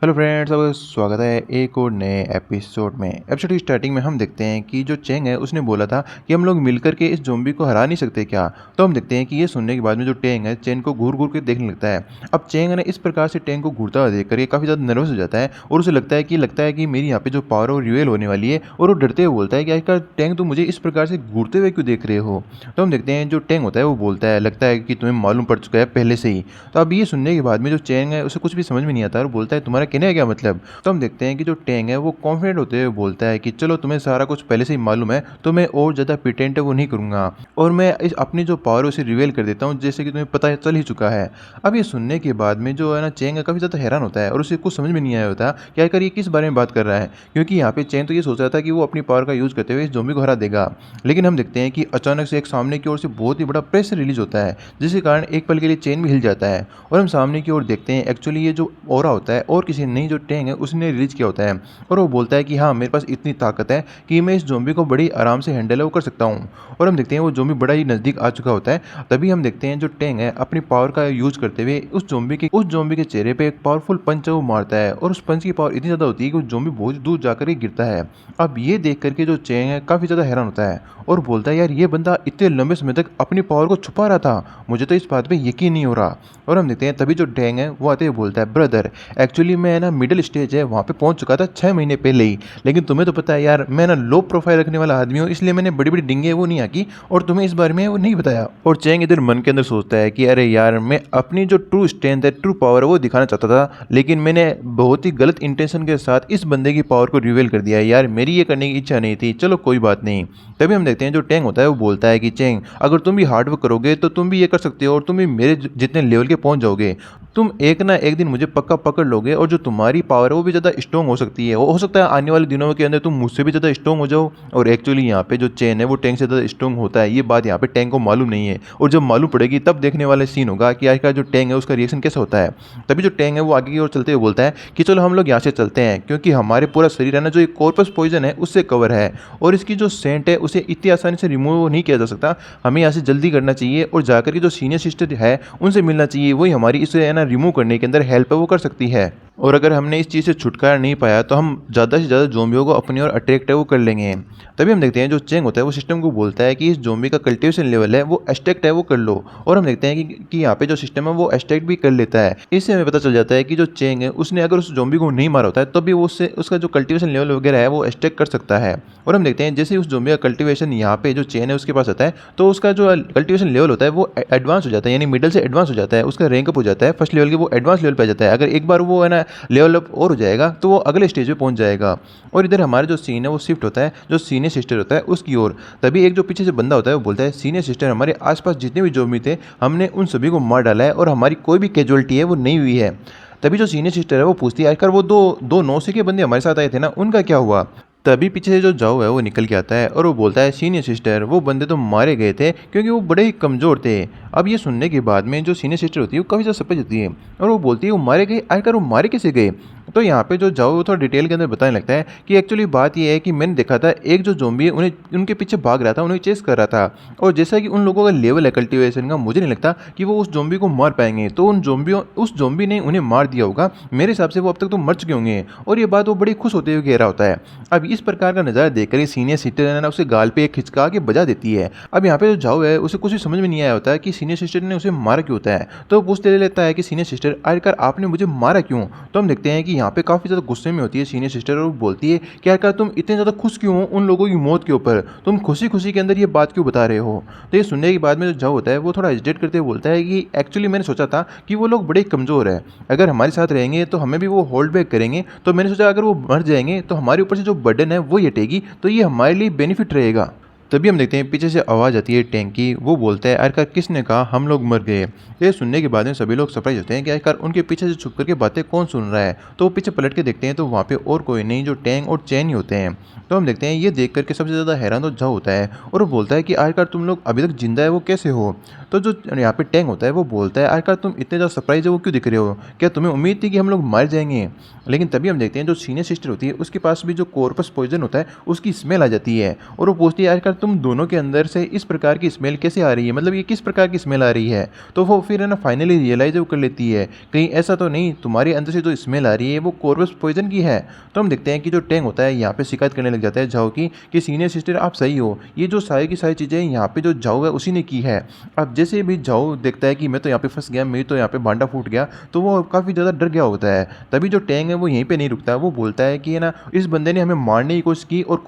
Hello friends, आपका स्वागत है एक और नए एपिसोड में। एपिसोड की स्टार्टिंग में हम देखते हैं कि जो चेंग है उसने बोला था कि हम लोग मिलकर के इस ज़ॉम्बी को हरा नहीं सकते क्या। तो हम देखते हैं कि ये सुनने के बाद में जो टेंग है चेंग को घूर घूर के देखने लगता है। अब चेंग ने इस प्रकार से टेंग को घूरता हुआ देख कर ये काफ़ी ज़्यादा नर्वस हो जाता है और उसे लगता है कि मेरी यहाँ पे जो पावर है वो रिवेल होने वाली है। और वो डरते हुए बोलता है कि आखिर टेंग तुम मुझे इस प्रकार से घूरते हुए क्यों देख रहे हो। तो हम देखते हैं जो टेंग होता है वो बोलता है, लगता है कि तुम्हें मालूम पड़ चुका है पहले से ही। तो अब ये सुनने के बाद में जो चेंग है उसे कुछ भी समझ में नहीं आता और बोलता है तुम्हारा कहने का क्या मतलब। तो हम देखते हैं कि जो टेंग है वो कॉन्फिडेंट होते हुए बोलता है कि चलो तुम्हें सारा कुछ पहले से ही मालूम है तो मैं और ज़्यादा प्रिटेंड है वो नहीं करूँगा और मैं इस अपनी जो पावर है उसे रिवेल कर देता हूँ जैसे कि तुम्हें पता चल ही चुका है। अब ये सुनने के बाद में जो है ना चेंग काफ़ी ज़्यादा हैरान होता है और उसे कुछ समझ में नहीं आया होता कि आखिर ये किस बारे में बात कर रहा है, क्योंकि यहाँ पे चेंग तो ये सोच रहा था कि वो अपनी पावर का यूज़ करते हुए इस ज़ॉम्बी को हरा देगा। लेकिन हम देखते हैं कि अचानक से एक सामने की ओर से बहुत ही बड़ा प्रेशर रिलीज होता है जिसके कारण एक पल के लिए चेन भी हिल जाता है और हम सामने की ओर देखते हैं एक्चुअली ये जो ऑरा होता है और किसी नहीं जो टेंग है उसने रिलीज किया होता है और वो बोलता है कि हाँ मेरे पास इतनी ताकत है कि मैं इस ज़ॉम्बी को बड़ी आराम से हैंडल है वो कर सकता हूँ। और हम देखते हैं वो ज़ॉम्बी बड़ा ही नज़दीक आ चुका होता है। तभी हम देखते हैं जो टेंग है अपनी पावर का यूज करते हुए उस ज़ॉम्बी के चेहरे पे एक पावरफुल पंच वो मारता है और उस पंच की पावर इतनी ज़्यादा होती है कि वो ज़ॉम्बी बहुत ही दूर जाकर के गिरता है। अब ये देख करके जो चेंग है काफ़ी ज़्यादा हैरान होता है और बोलता है यार ये बंदा इतने लंबे समय तक अपनी पावर को छुपा रहा था, मुझे तो इस बात पे यकीन नहीं हो रहा। और हम देखते हैं तभी जो टेंग है वो आते हुए बोलता है ब्रदर, एक्चुअली मैं ना मिडिल स्टेज है वहाँ पे पहुँच चुका था 6 महीने पहले ही, लेकिन तुम्हें तो पता है यार मैं ना लो प्रोफाइल रखने वाला आदमी हूँ, इसलिए मैंने बड़ी बड़ी डिंगे वो नहीं आकी और तुम्हें इस बारे में वो नहीं बताया। और चेंग इधर मन के अंदर सोचता है कि अरे यार मैं अपनी जो ट्रू स्ट्रेंथ है ट्रू पावर है वो दिखाना चाहता था, लेकिन मैंने बहुत ही गलत इंटेंशन के साथ इस बंदे की पावर को रिवील कर दिया है यार, मेरी ये करने की इच्छा नहीं थी, चलो कोई बात नहीं। तभी हम देखते हैं जो टेंग होता है वो बोलता है कि चेंग अगर तुम भी हार्ड वर्क करोगे तो तुम भी ये कर सकते हो और तुम भी मेरे जितने लेवल के पहुंच जाओगे, तुम एक ना एक दिन मुझे पक्का पकड़ लोगे और जो तुम्हारी पावर है वो भी ज़्यादा स्ट्रॉन्ग हो सकती है, हो सकता है आने वाले दिनों के अंदर तुम मुझसे भी ज़्यादा स्ट्रॉन्ग हो जाओ। और एक्चुअली यहाँ पे जो चेन है वो टैंक से ज़्यादा स्ट्रॉन्ग होता है, ये बात यहाँ पे टैंक को मालूम नहीं है और जब मालूम पड़ेगी तब देखने वाले सीन होगा कि आखिर जो टैंक है उसका रिएक्शन कैसा होता है। तभी जो टैंक है वो आगे की ओर चलते हुए बोलता है कि चलो हम लोग यहाँ से चलते हैं, क्योंकि हमारे पूरा शरीर है ना जो एक कॉर्पस पॉइजन है उससे कवर है और इसकी जो सेंट है उसे इतनी आसानी से रिमूव नहीं किया जा सकता। हमें यहाँ से जल्दी करना चाहिए और जाकर के जो सीनियर सिस्टर है उनसे मिलना चाहिए, वही हमारी इसे है ना रिमूव करने के अंदर हेल्प है वो कर सकती है। और अगर हमने इस चीज़ से छुटकारा नहीं पाया तो हम ज़्यादा से ज़्यादा ज़ॉम्बियों को अपनी ओर अट्रैक्ट है वो कर लेंगे। तभी हम देखते हैं जो चेंग होता है वो सिस्टम को बोलता है कि इस ज़ॉम्बी का कल्टीवेशन लेवल है वो एस्ट्रैक्ट है वो कर लो। और हम देखते हैं कि यहाँ पे जो सिस्टम है वो एस्ट्रैक्ट भी कर लेता है। इससे हमें पता चल जाता है कि जो चेंग है उसने अगर उस ज़ॉम्बी को नहीं मारा होता है तब भी वो उससे उसका जो कल्टीवेशन लेवल वगैरह है वो एस्ट्रैक्ट कर सकता है। और हम देखते हैं जैसे ही उस ज़ॉम्बी का कल्टीवेशन यहाँ पे जो चेन है उसके पास आता है तो उसका जो कल्टीवेशन लेवल होता है वो एडवांस हो जाता है, यानी मिडल से एडवांस हो जाता है, उसका रैंक अप हो जाता है फर्स्ट लेवल के वो एडवांस लेवल पे आ जाता है। अगर एक बार वो है ना लेवल अप और हो जाएगा तो वो अगले स्टेज पे पहुंच जाएगा। और इधर हमारा जो सीन है वो शिफ्ट होता है जो सीनियर सिस्टर होता है उसकी ओर। तभी एक जो पीछे से बंदा होता है वो बोलता है सीनियर सिस्टर हमारे आसपास जितने भी ज़ॉम्बी थे हमने उन सभी को मार डाला है और हमारी कोई भी कैजुअलिटी है वो नहीं हुई है। तभी जो सीनियर सिस्टर है वो पूछती है आखिर वो दो दो नौसे के बंदे हमारे साथ आए थे ना उनका क्या हुआ। तभी पीछे से जो जाओ है वो निकल के आता है और वो बोलता है सीनियर सिस्टर वो बंदे तो मारे गए थे क्योंकि वो बड़े ही कमज़ोर थे। अब ये सुनने के बाद में जो सीनियर सिस्टर होती है वो काफ़ी ज़्यादा सपज होती है और वो बोलती है वो मारे गए, आखिर वो मारे कैसे गए। तो यहाँ पे जो जाओ वो थोड़ा डिटेल के अंदर बताने लगता है कि एक्चुअली बात ये है कि मैंने देखा था एक जो ज़ॉम्बी है उन्हें उनके पीछे भाग रहा था, उन्हें चेस कर रहा था और जैसा कि उन लोगों का लेवल है कल्टीवेशन का मुझे नहीं लगता कि वो उस ज़ॉम्बी को मार पाएंगे, तो उस ज़ॉम्बी ने उन्हें मार दिया होगा, मेरे हिसाब से वो अब तक तो मर चुके होंगे। और ये बात वो बड़ी खुश होते हुए कह रहा होता है। अब इस प्रकार का नज़ारा देखकर ये सीनियर सिस्टर है ना उसे गाल पे एक खिंचका के बजा देती है। अब यहाँ पे जो जाओ है उसे कुछ भी समझ में नहीं आया होता है कि सीनियर सिस्टर ने उसे मारा क्यों होता है, तो पूछ ले लेता है कि सीनियर सिस्टर आखिरकार आपने मुझे मारा क्यों। तो हम देखते हैं कि यहाँ पे काफ़ी ज़्यादा गुस्से में होती है सीनियर सिस्टर और बोलती है कि आखिरकार तुम इतने ज़्यादा खुश क्यों हो उन लोगों की मौत के ऊपर, तुम खुशी खुशी के अंदर ये बात क्यों बता रहे हो। तो ये सुनने के बाद में जो जाओ होता है वो थोड़ा हेजिटेट करते हुए बोलता है कि एक्चुअली मैंने सोचा था कि वो लोग बड़े कमज़ोर हैं, अगर हमारे साथ रहेंगे तो हमें भी वो होल्ड बैक करेंगे, तो मैंने सोचा अगर वो मर जाएंगे तो हमारे ऊपर से जो बर्डन है वो हटेगी, तो ये हमारे लिए बेनिफिट रहेगा। तभी हम देखते हैं पीछे से आवाज़ आती है टैंक की, वो बोलता है आखिरकार किसने कहा हम लोग मर गए। ये सुनने के बाद में सभी लोग सरप्राइज होते हैं कि आखिरकार उनके पीछे से छुप करके बातें कौन सुन रहा है। तो वो पीछे पलट के देखते हैं तो वहाँ पे और कोई नहीं जो टैंक और चैन ही होते हैं। तो हम देखते हैं ये देख करके सबसे ज़्यादा हैरान तो जाओ होता है और वो बोलता है कि आखिरकार तुम लोग अभी तक जिंदा है वो कैसे हो। तो जो यहाँ पे टैंग होता है वो बोलता है, आखिरकार तुम इतने ज़्यादा सरप्राइज है वो क्यों दिख रहे हो, क्या तुम्हें उम्मीद थी कि हम लोग मर जाएंगे। लेकिन तभी हम देखते हैं जो सीनियर सिस्टर होती है उसके पास भी जो कॉर्पस पॉइजन होता है उसकी स्मेल आ जाती है, और वो पूछती है आखिरकार तुम दोनों के अंदर से इस प्रकार की स्मेल कैसे आ रही है, मतलब ये किस प्रकार की स्मेल आ रही है। तो वो फिर है ना फाइनली रियलाइज कर लेती है कहीं ऐसा तो नहीं तुम्हारे अंदर से जो स्मेल आ रही है वो कॉर्पस पॉइजन की है। तो हम देखते हैं कि जो टैंग होता है यहाँ पे शिकायत करने लग जाता है जाओ की कि सीनियर सिस्टर आप सही हो, ये जो सारी की सारी चीज़ें यहाँ पे जो जाओ है उसी ने की है। अब जैसे भी जाओ देखता है कि मैं तो यहाँ पे फंस गया, मेरी तो यहाँ पे भांडा फूट गया, तो वो काफ़ी ज़्यादा डर गया होता है। तभी जो टैंग है वो यहीं पे नहीं रुकता, वो बोलता है कि है ना इस बंदे ने हमें मारने की कोशिश की और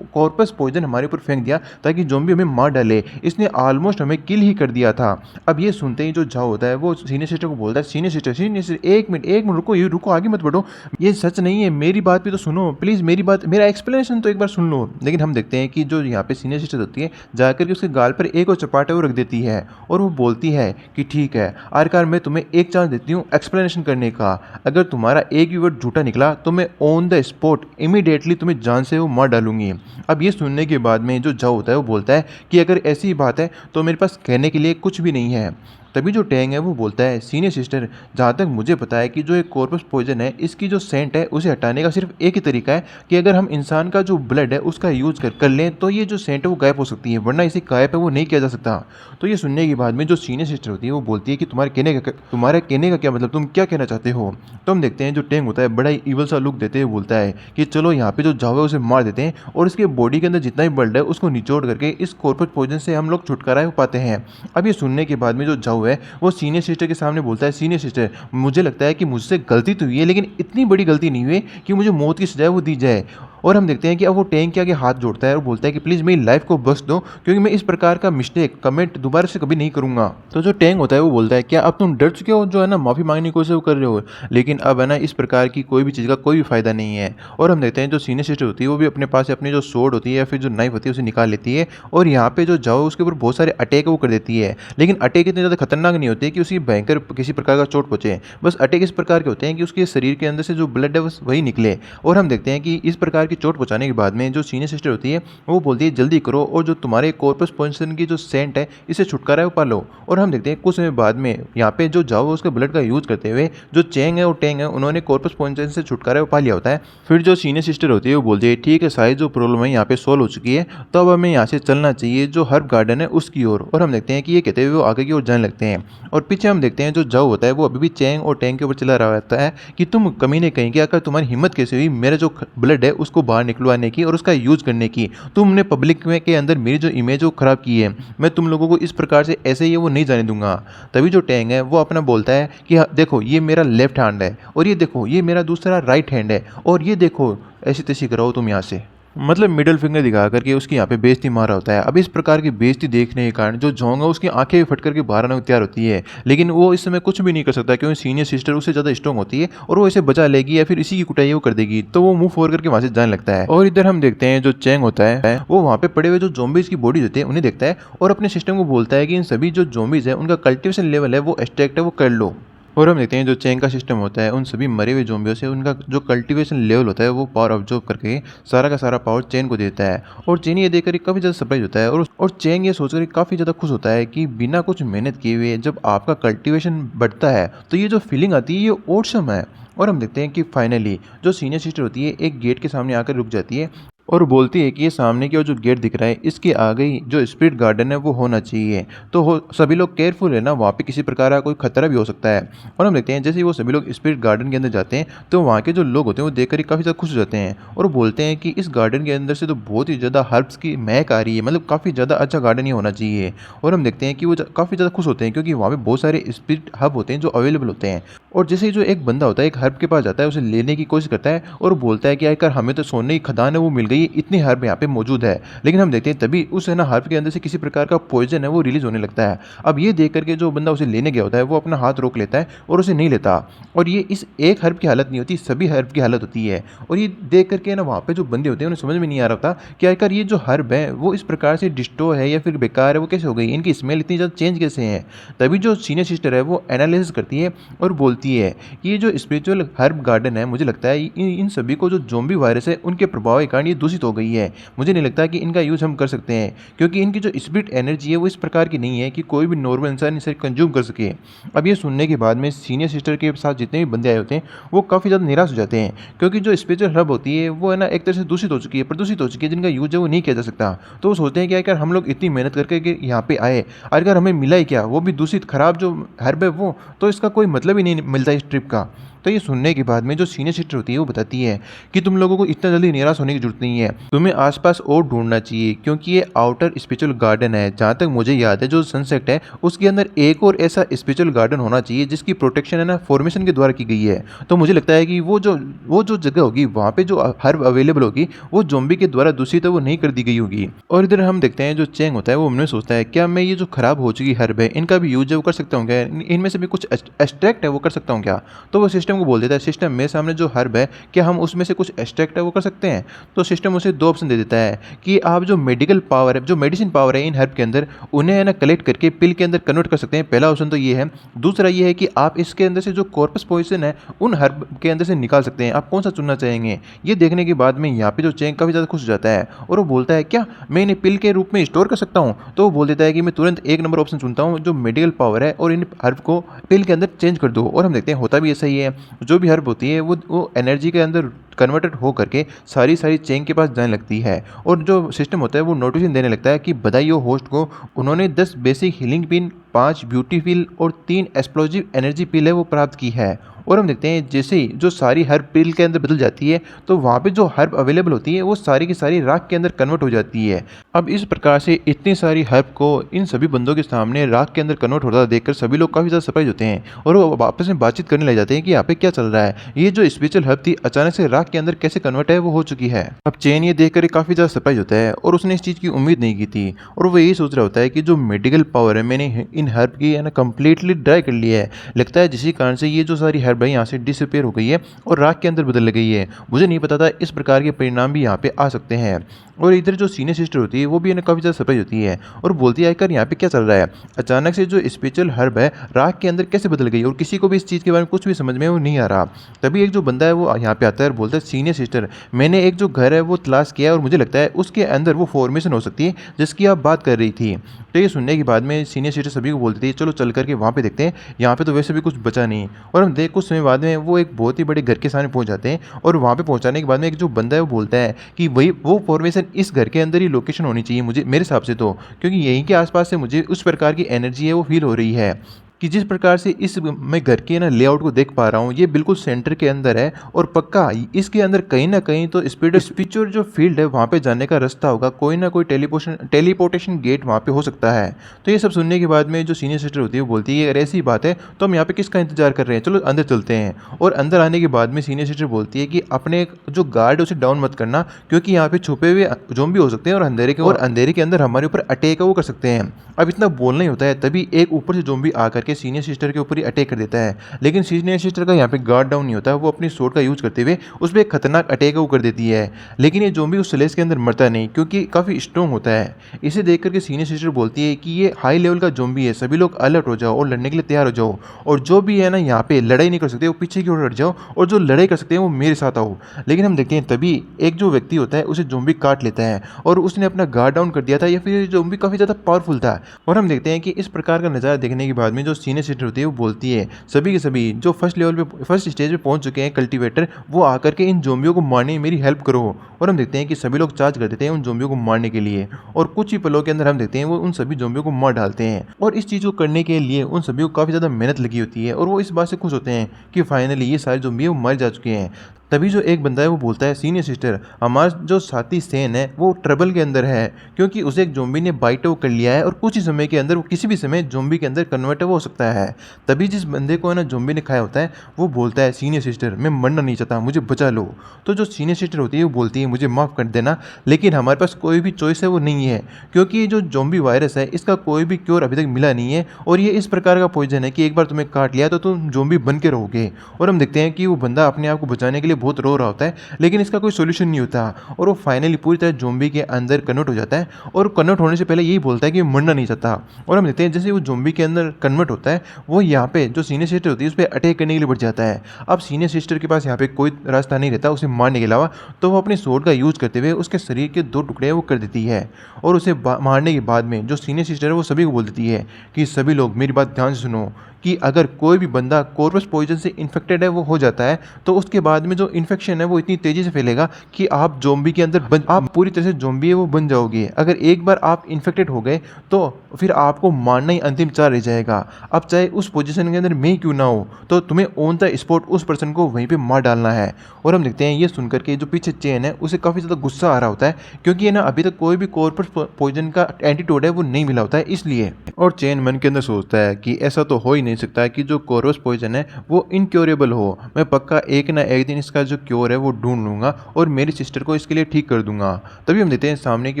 कॉर्पस पॉइजन हमारे ऊपर फेंक दिया ताकि ज़ॉम्बी हमें मार डाले, इसने ऑलमोस्ट हमें किल ही कर दिया था। अब ये सुनते ही जो जाओ होता है वो सीनियर सिस्टर को बोलता है, सीनियर सिस्टर एक मिनट रुको, ये रुको आगे मत बढ़ो, ये सच नहीं है, मेरी बात भी तो सुनो प्लीज़, मेरी बात मेरा एक्सप्लेनेशन तो एक बार सुन लो। लेकिन हम देखते हैं कि जो यहाँ पे सीनियर सिस्टर होती है जाकर के उसके गाल पर एक और चपाटा वो रख देती है और वो बोलती है कि ठीक है आखिरकार मैं तुम्हें एक चांस देती हूँ एक्सप्लेनेशन करने का, अगर तुम्हारा एक भी वर्ड झूठा निकला तो मैं ऑन द स्पॉट इमीडिएटली तुम्हें जान से वो मार डालूंगी। अब ये सुनने के बाद में जो जाओ होता है वो बोलता है कि अगर ऐसी बात है तो मेरे पास कहने के लिए कुछ भी नहीं है। तभी जो टैंग है वो बोलता है सीनियर सिस्टर जहाँ तक मुझे पता है कि जो एक कॉर्पस पॉइजन है इसकी जो सेंट है उसे हटाने का सिर्फ एक ही तरीका है कि अगर हम इंसान का जो ब्लड है उसका यूज़ कर लें तो ये जो सेंट है वो गायब हो सकती है, वरना इसे गायब है वो नहीं किया जा सकता। तो ये सुनने के बाद में जो सीनियर सिस्टर होती है वो बोलती है कि तुम्हारे कहने का क्या मतलब, तुम क्या कहना चाहते हो। तो हम देखते हैं जो टैंग होता है बड़ा ही इवल सा लुक देते हुए बोलता है कि चलो यहाँ पे जो जाओ है उसे मार देते हैं और इसके बॉडी के अंदर जितना भी ब्लड है उसको निचोड़ करके इस कॉर्पस पॉइजन से हम लोग छुटकारा पाते हैं। अब ये सुनने के बाद में जो जाओ है वो सीनियर सिस्टर के सामने बोलता है, सीनियर सिस्टर मुझे लगता है कि मुझसे गलती तो हुई है लेकिन इतनी बड़ी गलती नहीं हुई कि मुझे मौत की सजा वो दी जाए। और हम देखते हैं कि अब वो टैंक के आगे हाथ जोड़ता है और बोलता है कि प्लीज़ मेरी लाइफ को बख्श दो क्योंकि मैं इस प्रकार का मिस्टेक कमेंट दोबारा से कभी नहीं करूँगा। तो जो टैंक होता है वो बोलता है क्या अब तुम डर चुके हो जो है ना माफ़ी मांगने की कोशिश कर रहे हो, लेकिन अब है ना इस प्रकार की कोई भी चीज़ का कोई भी फ़ायदा नहीं है। और हम देखते हैं जो सीनियर सिस्टर होती है वो भी अपने पास अपनी जो सोर्ड होती है या फिर जो नाइफ होती है उसे निकाल लेती है और यहाँ पे जो जाओ उसके ऊपर बहुत सारे अटैक वो कर देती है, लेकिन अटैक इतने ज़्यादा खतरनाक नहीं होते कि उसी भयंकर किसी प्रकार का चोट पहुँचे, बस अटैक इस प्रकार के होते हैं कि उसके शरीर के अंदर से जो ब्लड है बस वही निकले। और हम देखते हैं कि इस प्रकार की चोट पहुँचाने के बाद में जो सीनियर सिस्टर होती है वो बोलती है जल्दी करो और जो तुम्हारे कॉर्पस पॉइजन की जो सेंट है इसे छुटकारा पा लो। और हम देखते हैं कुछ समय बाद में यहाँ पे जो जाओ उसके ब्लड का यूज़ करते हुए जो चेंग है और टेंग है उन्होंने कॉर्पस पॉइजन से छुटकारा पा लिया होता है। फिर जो सीनियर सिस्टर होती है वो बोलती है ठीक है सारी जो प्रॉब्लम है यहाँ पे सॉल्व हो चुकी है, तो अब हमें यहाँ से चलना चाहिए जो हर्ब गार्डन है उसकी ओर। और हम देखते हैं कि ये कहते हुए वो आगे की ओर जाने लगते हैं और पीछे हम देखते हैं जो जाओ होता है वो अभी भी चेंग और टेंग के ऊपर चला रहा होता है कि तुम कमीने कहेंगे अगर तुम्हारी हिम्मत कैसे हुई मेरा जो ब्लड है उसको बाहर निकलवाने की और उसका यूज़ करने की, तुमने पब्लिक में के अंदर मेरी जो इमेज वो खराब की है, मैं तुम लोगों को इस प्रकार से ऐसे ही वो नहीं जाने दूंगा। तभी जो टैंग है वो अपना बोलता है कि हाँ, देखो ये मेरा लेफ्ट हैंड है और ये देखो ये मेरा दूसरा राइट हैंड है और ये देखो ऐसी तैसी कराओ तुम यहाँ से, मतलब मिडिल फिंगर दिखा करके उसकी यहाँ पे बेइज्जती मारा होता है। अब इस प्रकार की बेइज्जती देखने के कारण जो जोंग है उसकी आंखें भी फट करके बाहर आने को तैयार होती है, लेकिन वो इस समय कुछ भी नहीं कर सकता क्योंकि सीनियर सिस्टर उससे ज़्यादा स्ट्रॉन्ग होती है और वो इसे बचा लेगी या फिर इसी की कुटाई वो कर देगी। तो वो मुंह फोड़ करके वहाँ से जाने लगता है। और इधर हम देखते हैं जो चेंग होता है वो वहाँ पे पड़े हुए जो जोम्बीज की बॉडीज होती है उन्हें देखता है और अपने सिस्टम को बोलता है कि इन सभी जो जोम्बीज है उनका कल्टिवेशन लेवल है वो एक्सट्रैक्ट है वो कर लो। और हम देखते हैं जो चेंग का सिस्टम होता है उन सभी मरे हुए ज़ॉम्बियों से उनका जो कल्टीवेशन लेवल होता है वो पावर ऑब्जॉर्व करके सारा का सारा पावर चेन को देता है। और चेन ये देखकर काफ़ी ज़्यादा सरप्राइज होता है और चेंग ये सोचकर काफ़ी ज़्यादा खुश होता है कि बिना कुछ मेहनत किए हुए जब आपका कल्टीवेशन बढ़ता है तो ये जो फीलिंग आती है ये ऑसम है। और हम देखते हैं कि फाइनली जो सीनियर सिस्टर होती है एक गेट के सामने आकर रुक जाती है और बोलती है कि ये सामने की ओर जो गेट दिख रहा है इसके आगे ही जो स्पिरिट गार्डन है वो होना चाहिए, तो सभी लोग केयरफुल है ना, वहाँ पे किसी प्रकार का कोई खतरा भी हो सकता है। और हम देखते हैं जैसे ही वो सभी लोग स्पिरिट गार्डन के अंदर जाते हैं तो वहाँ के जो लोग होते हैं वो देखकर ही काफ़ी ज़्यादा खुश हो जाते हैं और बोलते हैं कि इस गार्डन के अंदर से तो बहुत ही ज़्यादा हर्ब्स की महक आ रही है, मतलब काफ़ी ज़्यादा अच्छा गार्डन ही होना चाहिए। और हम देखते हैं कि वो काफ़ी ज़्यादा खुश होते हैं क्योंकि वहाँ पर बहुत सारे स्पिरिट हब होते हैं जो अवेलेबल होते हैं। और जैसे ही जो एक बंदा होता है एक हर्ब के पास जाता है उसे लेने की कोशिश करता है और बोलता है कि यार हमें तो सोने की खदान है वो मिल गई, इतनी हर्ब यहाँ पे मौजूद है। लेकिन हम देखते हैं तभी उस है ना हर्ब के अंदर से किसी प्रकार का पॉइजन है वो रिलीज होने लगता है। अब ये देख करके जो बंदा उसे लेने गया होता है वो अपना हाथ रोक लेता है और उसे नहीं लेता। और ये इस एक हर्ब की हालत नहीं होती, सभी हर्ब की हालत होती है। और ये देख करके ना वहाँ पे जो बंदे होते हैं उन्हें समझ में नहीं आ रहा था कि आखिर ये जो हर्ब है वो इस प्रकार से डिस्टो है या फिर बेकार है, वो कैसे हो गई, इनकी स्मेल इतनी ज़्यादा चेंज कैसे है। तभी जो सीनियर सिस्टर है वो एनालिसिस करती है और बोलती है कि ये जो स्पिरिचुअल हर्ब गार्डन है मुझे लगता है इन सभी को जो ज़ॉम्बी वायरस है उनके प्रभाव के कारण ये दूषित हो गई है। मुझे नहीं लगता कि इनका यूज़ हम कर सकते हैं, क्योंकि इनकी जो स्पिरिट एनर्जी है वो इस प्रकार की नहीं है कि कोई भी नॉर्मल इंसान इसे कंज्यूम कर सके। अब ये सुनने के बाद में सीनियर सिस्टर के साथ जितने भी बंदे आए होते हैं वो काफ़ी ज़्यादा निराश हो जाते हैं, क्योंकि जो स्पिरिचुअल हब होती है वो है ना एक तरह से दूषित हो चुकी है, प्रदूषित हो चुकी है, जिनका यूज़ है वो नहीं किया जा सकता। तो वो सोचते हैं कि यार हम लोग इतनी मेहनत करके कि यहाँ पे आए, अगर हमें मिला ही क्या, वो भी दूषित खराब जो हर्ब है वो, तो इसका कोई मतलब ही नहीं मिलता इस ट्रिप का। तो ये सुनने के बाद में जो सीनियर सिस्टर होती है वो बताती है कि तुम लोगों को इतना जल्दी निराश होने की जरूरत नहीं है, तुम्हें आसपास और ढूंढना चाहिए, क्योंकि ये आउटर स्पिरिचुअल गार्डन है। जहाँ तक मुझे याद है जो सनसेट है उसके अंदर एक और ऐसा स्पिरिचुअल गार्डन होना चाहिए जिसकी प्रोटेक्शन है ना फॉर्मेशन के द्वारा की गई है। तो मुझे लगता है कि वो जो जगह होगी वहाँ पे जो हर्ब अवेलेबल होगी वो ज़ॉम्बी के द्वारा दूषित है, वो नहीं कर दी गई होगी। और इधर हम देखते हैं जो चेंग होता है वो हमने सोचता है क्या मैं ये जो खराब हो चुकी हर्ब है इनका भी यूज है वो कर सकता हूँ क्या, इनमें से भी कुछ एक्सट्रैक्ट है वो कर सकता हूँ क्या। तो वो सिस्टम को बोल देता है सिस्टम मेरे सामने जो हर्ब है क्या हम उसमें से कुछ एक्सट्रैक्ट है वो कर सकते हैं। तो सिस्टम उसे दो ऑप्शन दे देता है कि आप जो मेडिकल पावर है, जो मेडिसिन पावर है इन हर्ब के अंदर, उन्हें है ना कलेक्ट करके पिल के अंदर कन्वर्ट कर सकते हैं। पहला ऑप्शन तो ये है। दूसरा ये है कि आप इसके अंदर से जो कॉर्पस पोजीशन है उन हर्ब के अंदर से निकाल सकते हैं। आप कौन सा चुनना चाहेंगे। ये देखने के बाद में यहाँ पे जो चेंग काफ़ी ज़्यादा खुश हो जाता है और वो बोलता है क्या मैं इन्हें पिल के रूप में स्टोर कर सकता हूँ। तो वो बोल देता है कि मैं तुरंत एक नंबर ऑप्शन चुनता हूँ जो मेडिकल पावर है और इन हर्ब को पिल के अंदर चेंज कर दो। और हम देखते हैं होता भी ऐसा ही है। जो भी हर्ब होती है वो एनर्जी के अंदर कन्वर्टेड हो करके सारी चेंग के पास जाने लगती है और जो सिस्टम होता है वो नोटिफिकेशन देने लगता है कि बधाई हो होस्ट को, उन्होंने 10 बेसिक हीलिंग पिन, 5 ब्यूटी पिल और 3 एक्सप्लोजिव एनर्जी पिल है वो प्राप्त की है। और हम देखते हैं जैसे ही जो सारी हर्ब पिल के अंदर बदल जाती है तो वहाँ पे जो हर्ब अवेलेबल होती है वो सारी की सारी राख के अंदर कन्वर्ट हो जाती है। अब इस प्रकार से इतनी सारी हर्ब को इन सभी बंदों के सामने राख के अंदर कन्वर्ट होता देखकर सभी लोग काफ़ी ज़्यादा सरप्राइज होते हैं और वो आपस में बातचीत करने लग जाते हैं कि यहाँ पे क्या चल रहा है, ये जो स्पिरिचुअल हर्ब थी अचानक से राख के अंदर कैसे कन्वर्ट है वो हो चुकी है। अब चेन ये देखकर काफ़ी ज़्यादा सरप्राइज होता है और उसने इस चीज़ की उम्मीद नहीं की थी और वो यही सोच रहा होता है कि जो मेडिकल पावर है मैंने इन हर्ब की है ना कम्प्लीटली ड्राई कर लिया है। लगता है जिसी कारण से ये जो सारी हर्ब है यहाँ से डिसअपेयर हो गई है और राख के अंदर बदल गई है। मुझे नहीं पता था इस प्रकार के परिणाम भी यहाँ पे आ सकते हैं। और इधर जो सीनियर सिस्टर होती है वो भी काफ़ी ज़्यादा सरप्राइज होती है और बोलती है यार यहाँ पे क्या चल रहा है, अचानक से जो स्पिरिचुअल हर्ब है राख के अंदर कैसे बदल गई और किसी को भी इस चीज़ के बारे में कुछ भी समझ में वो नहीं आ रहा। तभी एक जो बंदा है वो यहाँ पे आता है और बोलता है सीनियर सिस्टर मैंने एक जो घर है वो तलाश किया और मुझे लगता है उसके अंदर वो फॉर्मेशन हो सकती है जिसकी आप बात कर रही थी। तो ये सुनने के बाद में सीनियर सिस्टर सभी को बोलती थी चलो चल करके वहाँ पे देखते हैं, यहाँ पे तो वैसे भी कुछ बचा नहीं। और हम देख कुछ समय बाद में वो एक बहुत ही बड़े घर के सामने पहुँच जाते हैं और वहाँ पे पहुँचाने के बाद में एक जो बंदा है वो बोलता है कि वही वो फॉर्मेशन इस घर के अंदर ही लोकेशन होनी चाहिए मुझे मेरे हिसाब से तो, क्योंकि यहीं के आसपास से मुझे उस प्रकार की एनर्जी है वो फील हो रही है कि जिस प्रकार से इस मैं घर के ना लेआउट को देख पा रहा हूँ ये बिल्कुल सेंटर के अंदर है और पक्का इसके अंदर कहीं ना कहीं तो स्पिरिचुअल जो फील्ड है वहाँ पे जाने का रास्ता होगा, कोई ना कोई टेलीपोर्टेशन गेट वहाँ पे हो सकता है। तो ये सब सुनने के बाद में जो सीनियर सिस्टर होती है वो बोलती है अगर ऐसी बात है तो हम यहाँ पे किसका इंतजार कर रहे हैं, चलो अंदर चलते हैं। और अंदर आने के बाद में सीनियर सिस्टर बोलती है कि अपने जो गार्ड है उसे डाउन मत करना, क्योंकि यहाँ पे छुपे हुए ज़ॉम्बी हो सकते हैं और अंधेरे के अंदर हमारे ऊपर अटैक है वो कर सकते हैं। अब इतना बोलना ही होता है तभी एक ऊपर से ज़ॉम्बी आकर के सीनियर सिस्टर के ऊपर ही अटैक कर देता है, लेकिन सीनियर सिस्टर का यहाँ पे गार्ड डाउन नहीं होता, वो अपनी सोर्ड का यूज करते हुए उस पर एक खतरनाक अटैक वो कर देती है। लेकिन ये ज़ॉम्बी उस स्लेश के अंदर मरता नहीं क्योंकि काफ़ी स्ट्रॉन्ग होता है। इसे देख करके सीनियर सिस्टर बोलती है कि ये हाई लेवल का ज़ॉम्बी है, सभी लोग अलर्ट हो जाओ और लड़ने के लिए तैयार हो जाओ, और जो भी है ना यहाँ पे लड़ाई नहीं कर सकते वो पीछे की ओर हट जाओ और जो लड़ाई कर सकते हैं वो मेरे साथ आओ। लेकिन हम देखते हैं तभी एक जो व्यक्ति होता है उसे ज़ॉम्बी काट लेता है और उसने अपना गार्ड डाउन कर दिया था या फिर ज़ॉम्बी काफ़ी ज़्यादा पावरफुल था। और हम देखते हैं कि इस प्रकार का नज़ारा देखने के बाद में जो सीनियर सिस्टर होती है वो बोलती है सभी के सभी जो फर्स्ट स्टेज पे पहुंच चुके हैं कल्टीवेटर, वो आकर के इन ज़ॉम्बियों को मारने में मेरी हेल्प करो। और हम देखते हैं कि सभी लोग चार्ज कर देते हैं उन ज़ॉम्बियों को मारने के लिए और कुछ ही पलों के अंदर हम देखते हैं वो उन सभी ज़ॉम्बियों को मार डालते हैं। और इस चीज़ को करने के लिए उन सभी को काफ़ी ज़्यादा मेहनत लगी होती है और वो इस बात से खुश होते हैं कि फाइनली ये सारे ज़ॉम्बी वो मर जा चुके हैं। तभी जो एक बंदा है वो बोलता है सीनियर सिस्टर हमारा जो साथी सेन है वो ट्रबल के अंदर है, क्योंकि उसे एक ज़ॉम्बी ने बाइट कर लिया है और कुछ ही समय के अंदर वो किसी भी समय ज़ॉम्बी के अंदर कन्वर्ट हो सकता है। तभी जिस बंदे को है ना ज़ॉम्बी ने खाया होता है वो बोलता है सीनियर सिस्टर मैं मरना नहीं चाहता, मुझे बचा लो। तो जो सीनियर सिस्टर होती है वो बोलती है मुझे माफ़ कर देना, लेकिन हमारे पास कोई भी चॉइस है वो नहीं है, क्योंकि ये जो ज़ॉम्बी वायरस है इसका कोई भी क्योर अभी तक मिला नहीं है और ये इस प्रकार का पॉइजन है कि एक बार तुम्हें काट लिया तो तुम ज़ॉम्बी बन के रहोगे। और हम देखते हैं कि वो बंदा अपने आप को बचाने के लिए बहुत रो रहा होता है, लेकिन इसका कोई सॉल्यूशन नहीं होता और वो फाइनली पूरी तरह ज़ॉम्बी के अंदर कन्वर्ट हो जाता है और कन्वर्ट होने से पहले यही बोलता है कि मरना नहीं चाहता। और हम देखते हैं जैसे वो ज़ॉम्बी के अंदर कन्वर्ट होता है, वो यहाँ पे जो सीनियर सिस्टर होती है उस पे अटैक करने के लिए बढ़ जाता है। अब सीनियर सिस्टर के पास यहाँ पे कोई रास्ता नहीं रहता उसे मारने के अलावा, तो वो अपने स्वॉर्ड का यूज़ करते हुए उसके शरीर के 2 टुकड़े वो कर देती है और उसे मारने के बाद में जो सीनियर सिस्टर है वो सभी को बोल देती है कि सभी लोग मेरी बात ध्यान से सुनो कि अगर कोई भी बंदा कॉर्पस पॉइजन से इन्फेक्टेड है वो हो जाता है, तो उसके बाद में जो इन्फेक्शन है वो इतनी तेज़ी से फैलेगा कि आप ज़ॉम्बी के अंदर आप पूरी तरह से ज़ॉम्बी है वो बन जाओगे। अगर एक बार आप इन्फेक्टेड हो गए तो फिर आपको मारना ही अंतिम चारा रह जाएगा। अब चाहे उस पोजीशन के अंदर मैं क्यों ना हो, तो तुम्हें ऑन द स्पॉट उस पर्सन को वहीं पे मार डालना है। और हम देखते हैं ये सुनकर के जो पीछे चेन है उसे काफ़ी ज़्यादा गुस्सा आ रहा होता है, क्योंकि ना अभी तक कोई भी कॉर्पस पॉइजन का एंटीडोट है वो नहीं मिला होता है इसलिए। और चेन मन के अंदर सोचता है कि ऐसा तो हो ही नहीं सकता कि जो कॉर्पस पॉइजन है वो इनक्योरेबल हो। मैं पक्का एक ना एक दिन इसका जो क्योर है वो ढूंढ लूंगा और मेरी सिस्टर को इसके लिए ठीक कर दूंगा। तभी हम देखते हैं सामने की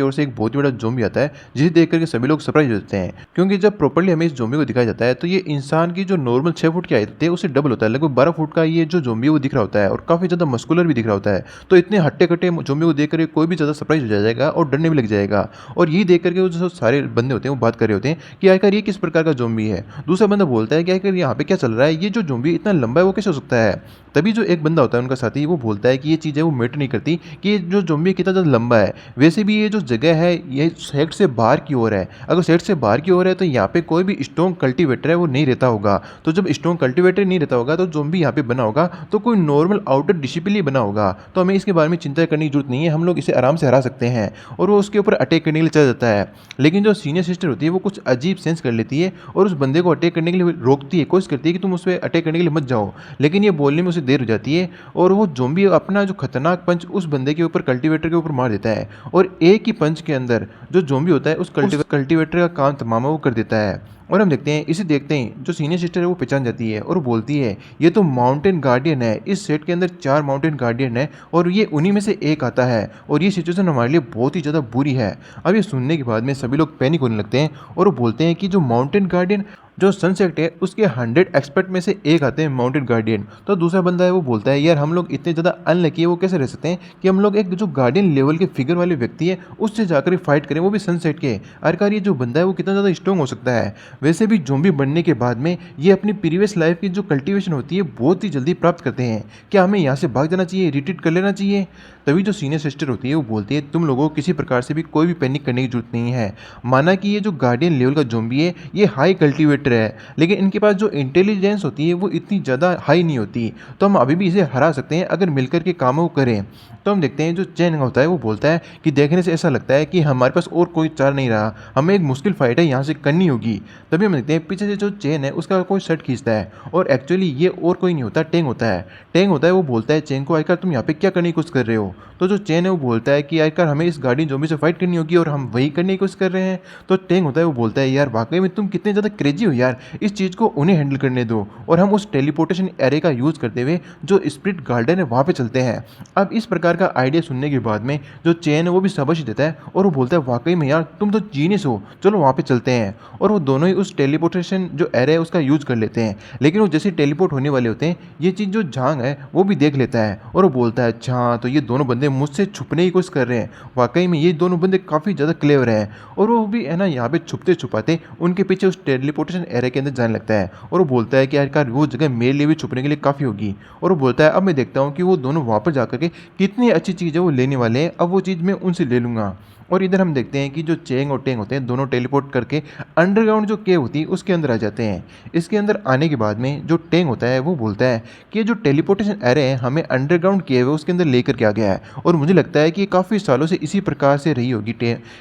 ओर से एक बहुत ही बड़ा ज़ॉम्बी आता है, जिसे देख करके सभी लोग सरप्राइज हो जाते हैं, क्योंकि जब प्रॉपर्ली हमें इस ज़ॉम्बी को दिखाया जाता है तो ये इंसान की जो नॉर्मल 6 फुट की हाइट होती है उससे डबल होता है। लगभग 12 फुट का ये जो ज़ॉम्बी वो दिख रहा होता है और काफ़ी ज़्यादा मस्कुलर भी दिख रहा होता है। तो इतने हट्टे कट्टे ज़ॉम्बी को देख कर कोई भी ज़्यादा सरप्राइज हो जाएगा और डरने भी लग जाएगा। और यही देख करके जो सारे बंदे होते हैं वो बात कर रहे होते हैं कि आखिर ये किस प्रकार का ज़ॉम्बी है। दूसरा बंदा बोलता है कि आखिर यहाँ पे क्या चल रहा है, ये जो ज़ॉम्बी इतना लंबा है वो कैसे हो सकता है। तभी जो एक बंदा होता है उनका साथी वो बोलता है कि ये चीज़ है वो मैटर नहीं करती कि ये जो ज़ॉम्बी कितना ज़्यादा लंबा है, वैसे भी ये जो जगह है ये सेट से बाहर की ओर है। अगर सेट से बाहर की ओर है तो यहाँ पे कोई भी स्ट्रॉन्ग कल्टीवेटर है वो नहीं रहता होगा। तो जब स्ट्रॉन्ग कल्टीवेटर नहीं रहता होगा तो ज़ॉम्बी यहाँ पे बना होगा तो कोई नॉर्मल आउटर डिसिप्लिन बना होगा। तो हमें इसके बारे में चिंता करने की जरूरत नहीं है, हम लोग इसे आराम से हरा सकते हैं। और वो उसके ऊपर अटैक करने के लिए चल जाता है, लेकिन जो सीनियर सिस्टर होती है वो कुछ अजीब सेंस कर लेती है और उस बंदे को अटैक करने के लिए रोकती है, कोशिश करती है कि तुम उस पर अटैक करने के लिए मत जाओ। लेकिन ये बोलने में उसे देर हो जाती है और वो ज़ॉम्बी अपना जो खतरनाक पंच उस बंदे के ऊपर कल्टीवेटर के ऊपर मार देता है और एक ही पंच के अंदर जो ज़ॉम्बी होता है उस कल्टीवेटर का काम तमाम वो कर देता है। और हम देखते हैं इसे देखते ही जो सीनियर सिस्टर है वो पहचान जाती है और वो बोलती है ये तो माउंटेन गार्डियन है। इस सेट के अंदर 4 माउंटेन गार्डियन है और ये उन्हीं में से एक आता है और ये सिचुएशन हमारे लिए बहुत ही ज़्यादा बुरी है। अब ये सुनने के बाद में सभी लोग पैनिक होने लगते हैं और वो बोलते हैं कि जो माउंटेन गार्डियन जो सनसेट है उसके 100 एक्सपर्ट में से एक आते हैं माउंटेन गार्डियन। तो दूसरा बंदा है वो बोलता है यार हम लोग इतने ज़्यादा अनलकी है वो कैसे रह सकते हैं कि हम लोग एक जो गार्डियन लेवल के फिगर वाले व्यक्ति है उससे जाकर फाइट करें, वो भी सनसेट के। आखिरकार ये जो बंदा है वो कितना ज़्यादा स्ट्रॉन्ग हो सकता है। वैसे भी ज़ॉम्बी बनने के बाद में ये अपनी प्रीवियस लाइफ की जो कल्टिवेशन होती है बहुत ही जल्दी प्राप्त करते हैं। क्या हमें यहाँ से भाग जाना चाहिए, रिट्रीट कर लेना चाहिए। तभी जो सीनियर सिस्टर होती है वो बोलती है तुम लोगों को किसी प्रकार से भी कोई भी पैनिक करने की जरूरत नहीं है। माना कि ये जो गार्डियन लेवल का ज़ॉम्बी है ये हाई कल्टीवेटर है, लेकिन इनके पास जो इंटेलिजेंस होती है वो इतनी ज़्यादा हाई नहीं होती। तो हम अभी भी इसे हरा सकते हैं अगर मिलकर के काम वो करें। तो हम देखते हैं जो चैन होता है वो बोलता है कि देखने से ऐसा लगता है कि हमारे पास और कोई चार नहीं रहा, हमें एक मुश्किल फाइट है यहाँ से करनी होगी। तभी हम देखते हैं पीछे से जो चेन है उसका कोई शर्ट खींचता है और एक्चुअली ये और कोई नहीं होता, टेंग होता है। टेंग होता है वो बोलता है चेन को आखिर तुम यहाँ पे क्या करने की कोशिश कर रहे हो। तो जो चेन है वो बोलता है कि आखिर हमें इस गार्डियन ज़ॉम्बी से फाइट करनी होगी और हम वही करने की कोशिश कर रहे हैं। तो टेंग होता है वो बोलता है यार वाकई में तुम कितने ज़्यादा क्रेजी हो यार, इस चीज़ को उन्हें हैंडल करने दो और हम उस टेलीपोर्टेशन एरे का यूज़ करते हुए जो स्पिरिट गार्डन है वहाँ पे चलते हैं। अब इस प्रकार का आइडिया सुनने के बाद में जो चेन है वो भी शाबाशी देता है और वो बोलता है वाकई में यार तुम तो जीनियस हो, चलो वहाँ पे चलते हैं। और वो दोनों ही उस टेलीपोर्टेशन जो एरे है उसका यूज़ कर लेते हैं। लेकिन वो जैसे टेलीपोर्ट होने वाले होते हैं ये चीज़ जो झांग है वो भी देख लेता है और वो बोलता है अच्छा तो ये दोनों बंदे मुझसे छुपने की कोशिश कर रहे हैं। वाकई में ये दोनों बंदे काफ़ी ज़्यादा क्लेवर हैं। और वो भी है ना यहाँ पे छुपते छुपाते उनके पीछे उस टेलीपोर्टेशन एरे के अंदर जाने लगता है और वो बोलता है कि यार वो जगह मेरे लिए भी छुपने के लिए काफ़ी होगी। और वो बोलता है अब मैं देखता हूँ कि वो दोनों वहाँ पर जाकर के कितनी अच्छी चीज़ है वो लेने वाले हैं, अब वो चीज़ मैं उनसे ले लूँगा। और इधर हम देखते हैं कि जो चेंग और टेंग होते हैं दोनों टेलीपोर्ट करके अंडरग्राउंड जो केव होती है उसके अंदर आ जाते हैं। इसके अंदर आने के बाद में जो टेंग होता है वो बोलता है कि जो टेलीपोर्टेशन एरे है हमें अंडरग्राउंड केव है उसके अंदर लेकर के आ गया है और मुझे लगता है कि ये काफ़ी सालों से इसी प्रकार से रही होगी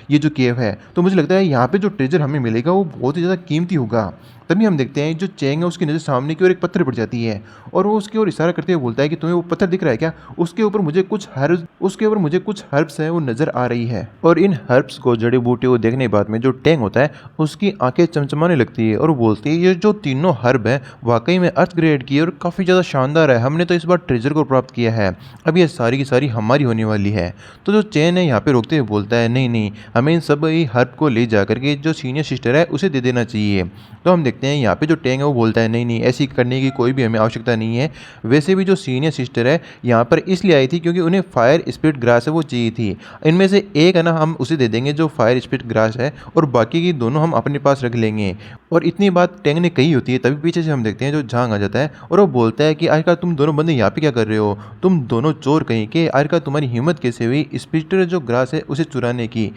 ये जो केव है। तो मुझे लगता है यहाँ पे जो ट्रेजर हमें मिलेगा वो बहुत ही ज़्यादा कीमती होगा। तभी हम देखते हैं जो चेंग है उसकी नज़र सामने की ओर एक पत्थर पड़ जाती है और वो उसकी ओर इशारा करते हुए बोलता है कि तुम्हें वो पत्थर दिख रहा है क्या, उसके ऊपर मुझे कुछ हर्ब्स है वो नज़र आ रही है। और इन हर्ब्स को, जड़ी बूटियों को देखने के बाद में जो टेंग होता है उसकी आंखें चमचमाने लगती है और वो बोलती है ये जो तीनों हर्ब हैं वाकई में अर्थ ग्रेड की है और काफ़ी ज़्यादा शानदार है। हमने तो इस बार ट्रेजर को प्राप्त किया है, अब ये सारी की सारी हमारी होने वाली है। तो जो चेन है यहाँ पे रोकते हुए बोलता है नहीं नहीं, हमें इन सब हर्ब को ले जा करके जो सीनियर सिस्टर है उसे दे देना चाहिए। तो हम देखते हैं यहाँ पे जो टेंग है वो बोलता है नहीं नहीं, ऐसी करने की कोई भी हमें आवश्यकता नहीं है। वैसे भी जो सीनियर सिस्टर है यहाँ पर इसलिए आई थी क्योंकि उन्हें फायर स्पिरिट ग्रास है वो चाहिए थी। इनमें से एक है ना हम उसे दे देंगे जो फायर स्पिरिट ग्रास है, और बाकी की दोनों हम अपने पास रख लेंगे। और इतनी बात टेंग ने कही होती है तभी पीछे से हम देखते हैं जो झांग आ जाता है और वो बोलता है कि आखिरकार तुम दोनों बंदे यहाँ पे क्या कर रहे हो, तुम दोनों चोर कहीं के, आखिरकार तुम्हारी हिम्मत कैसे हुई स्पिरिट जो ग्रास है उसे चुराने की।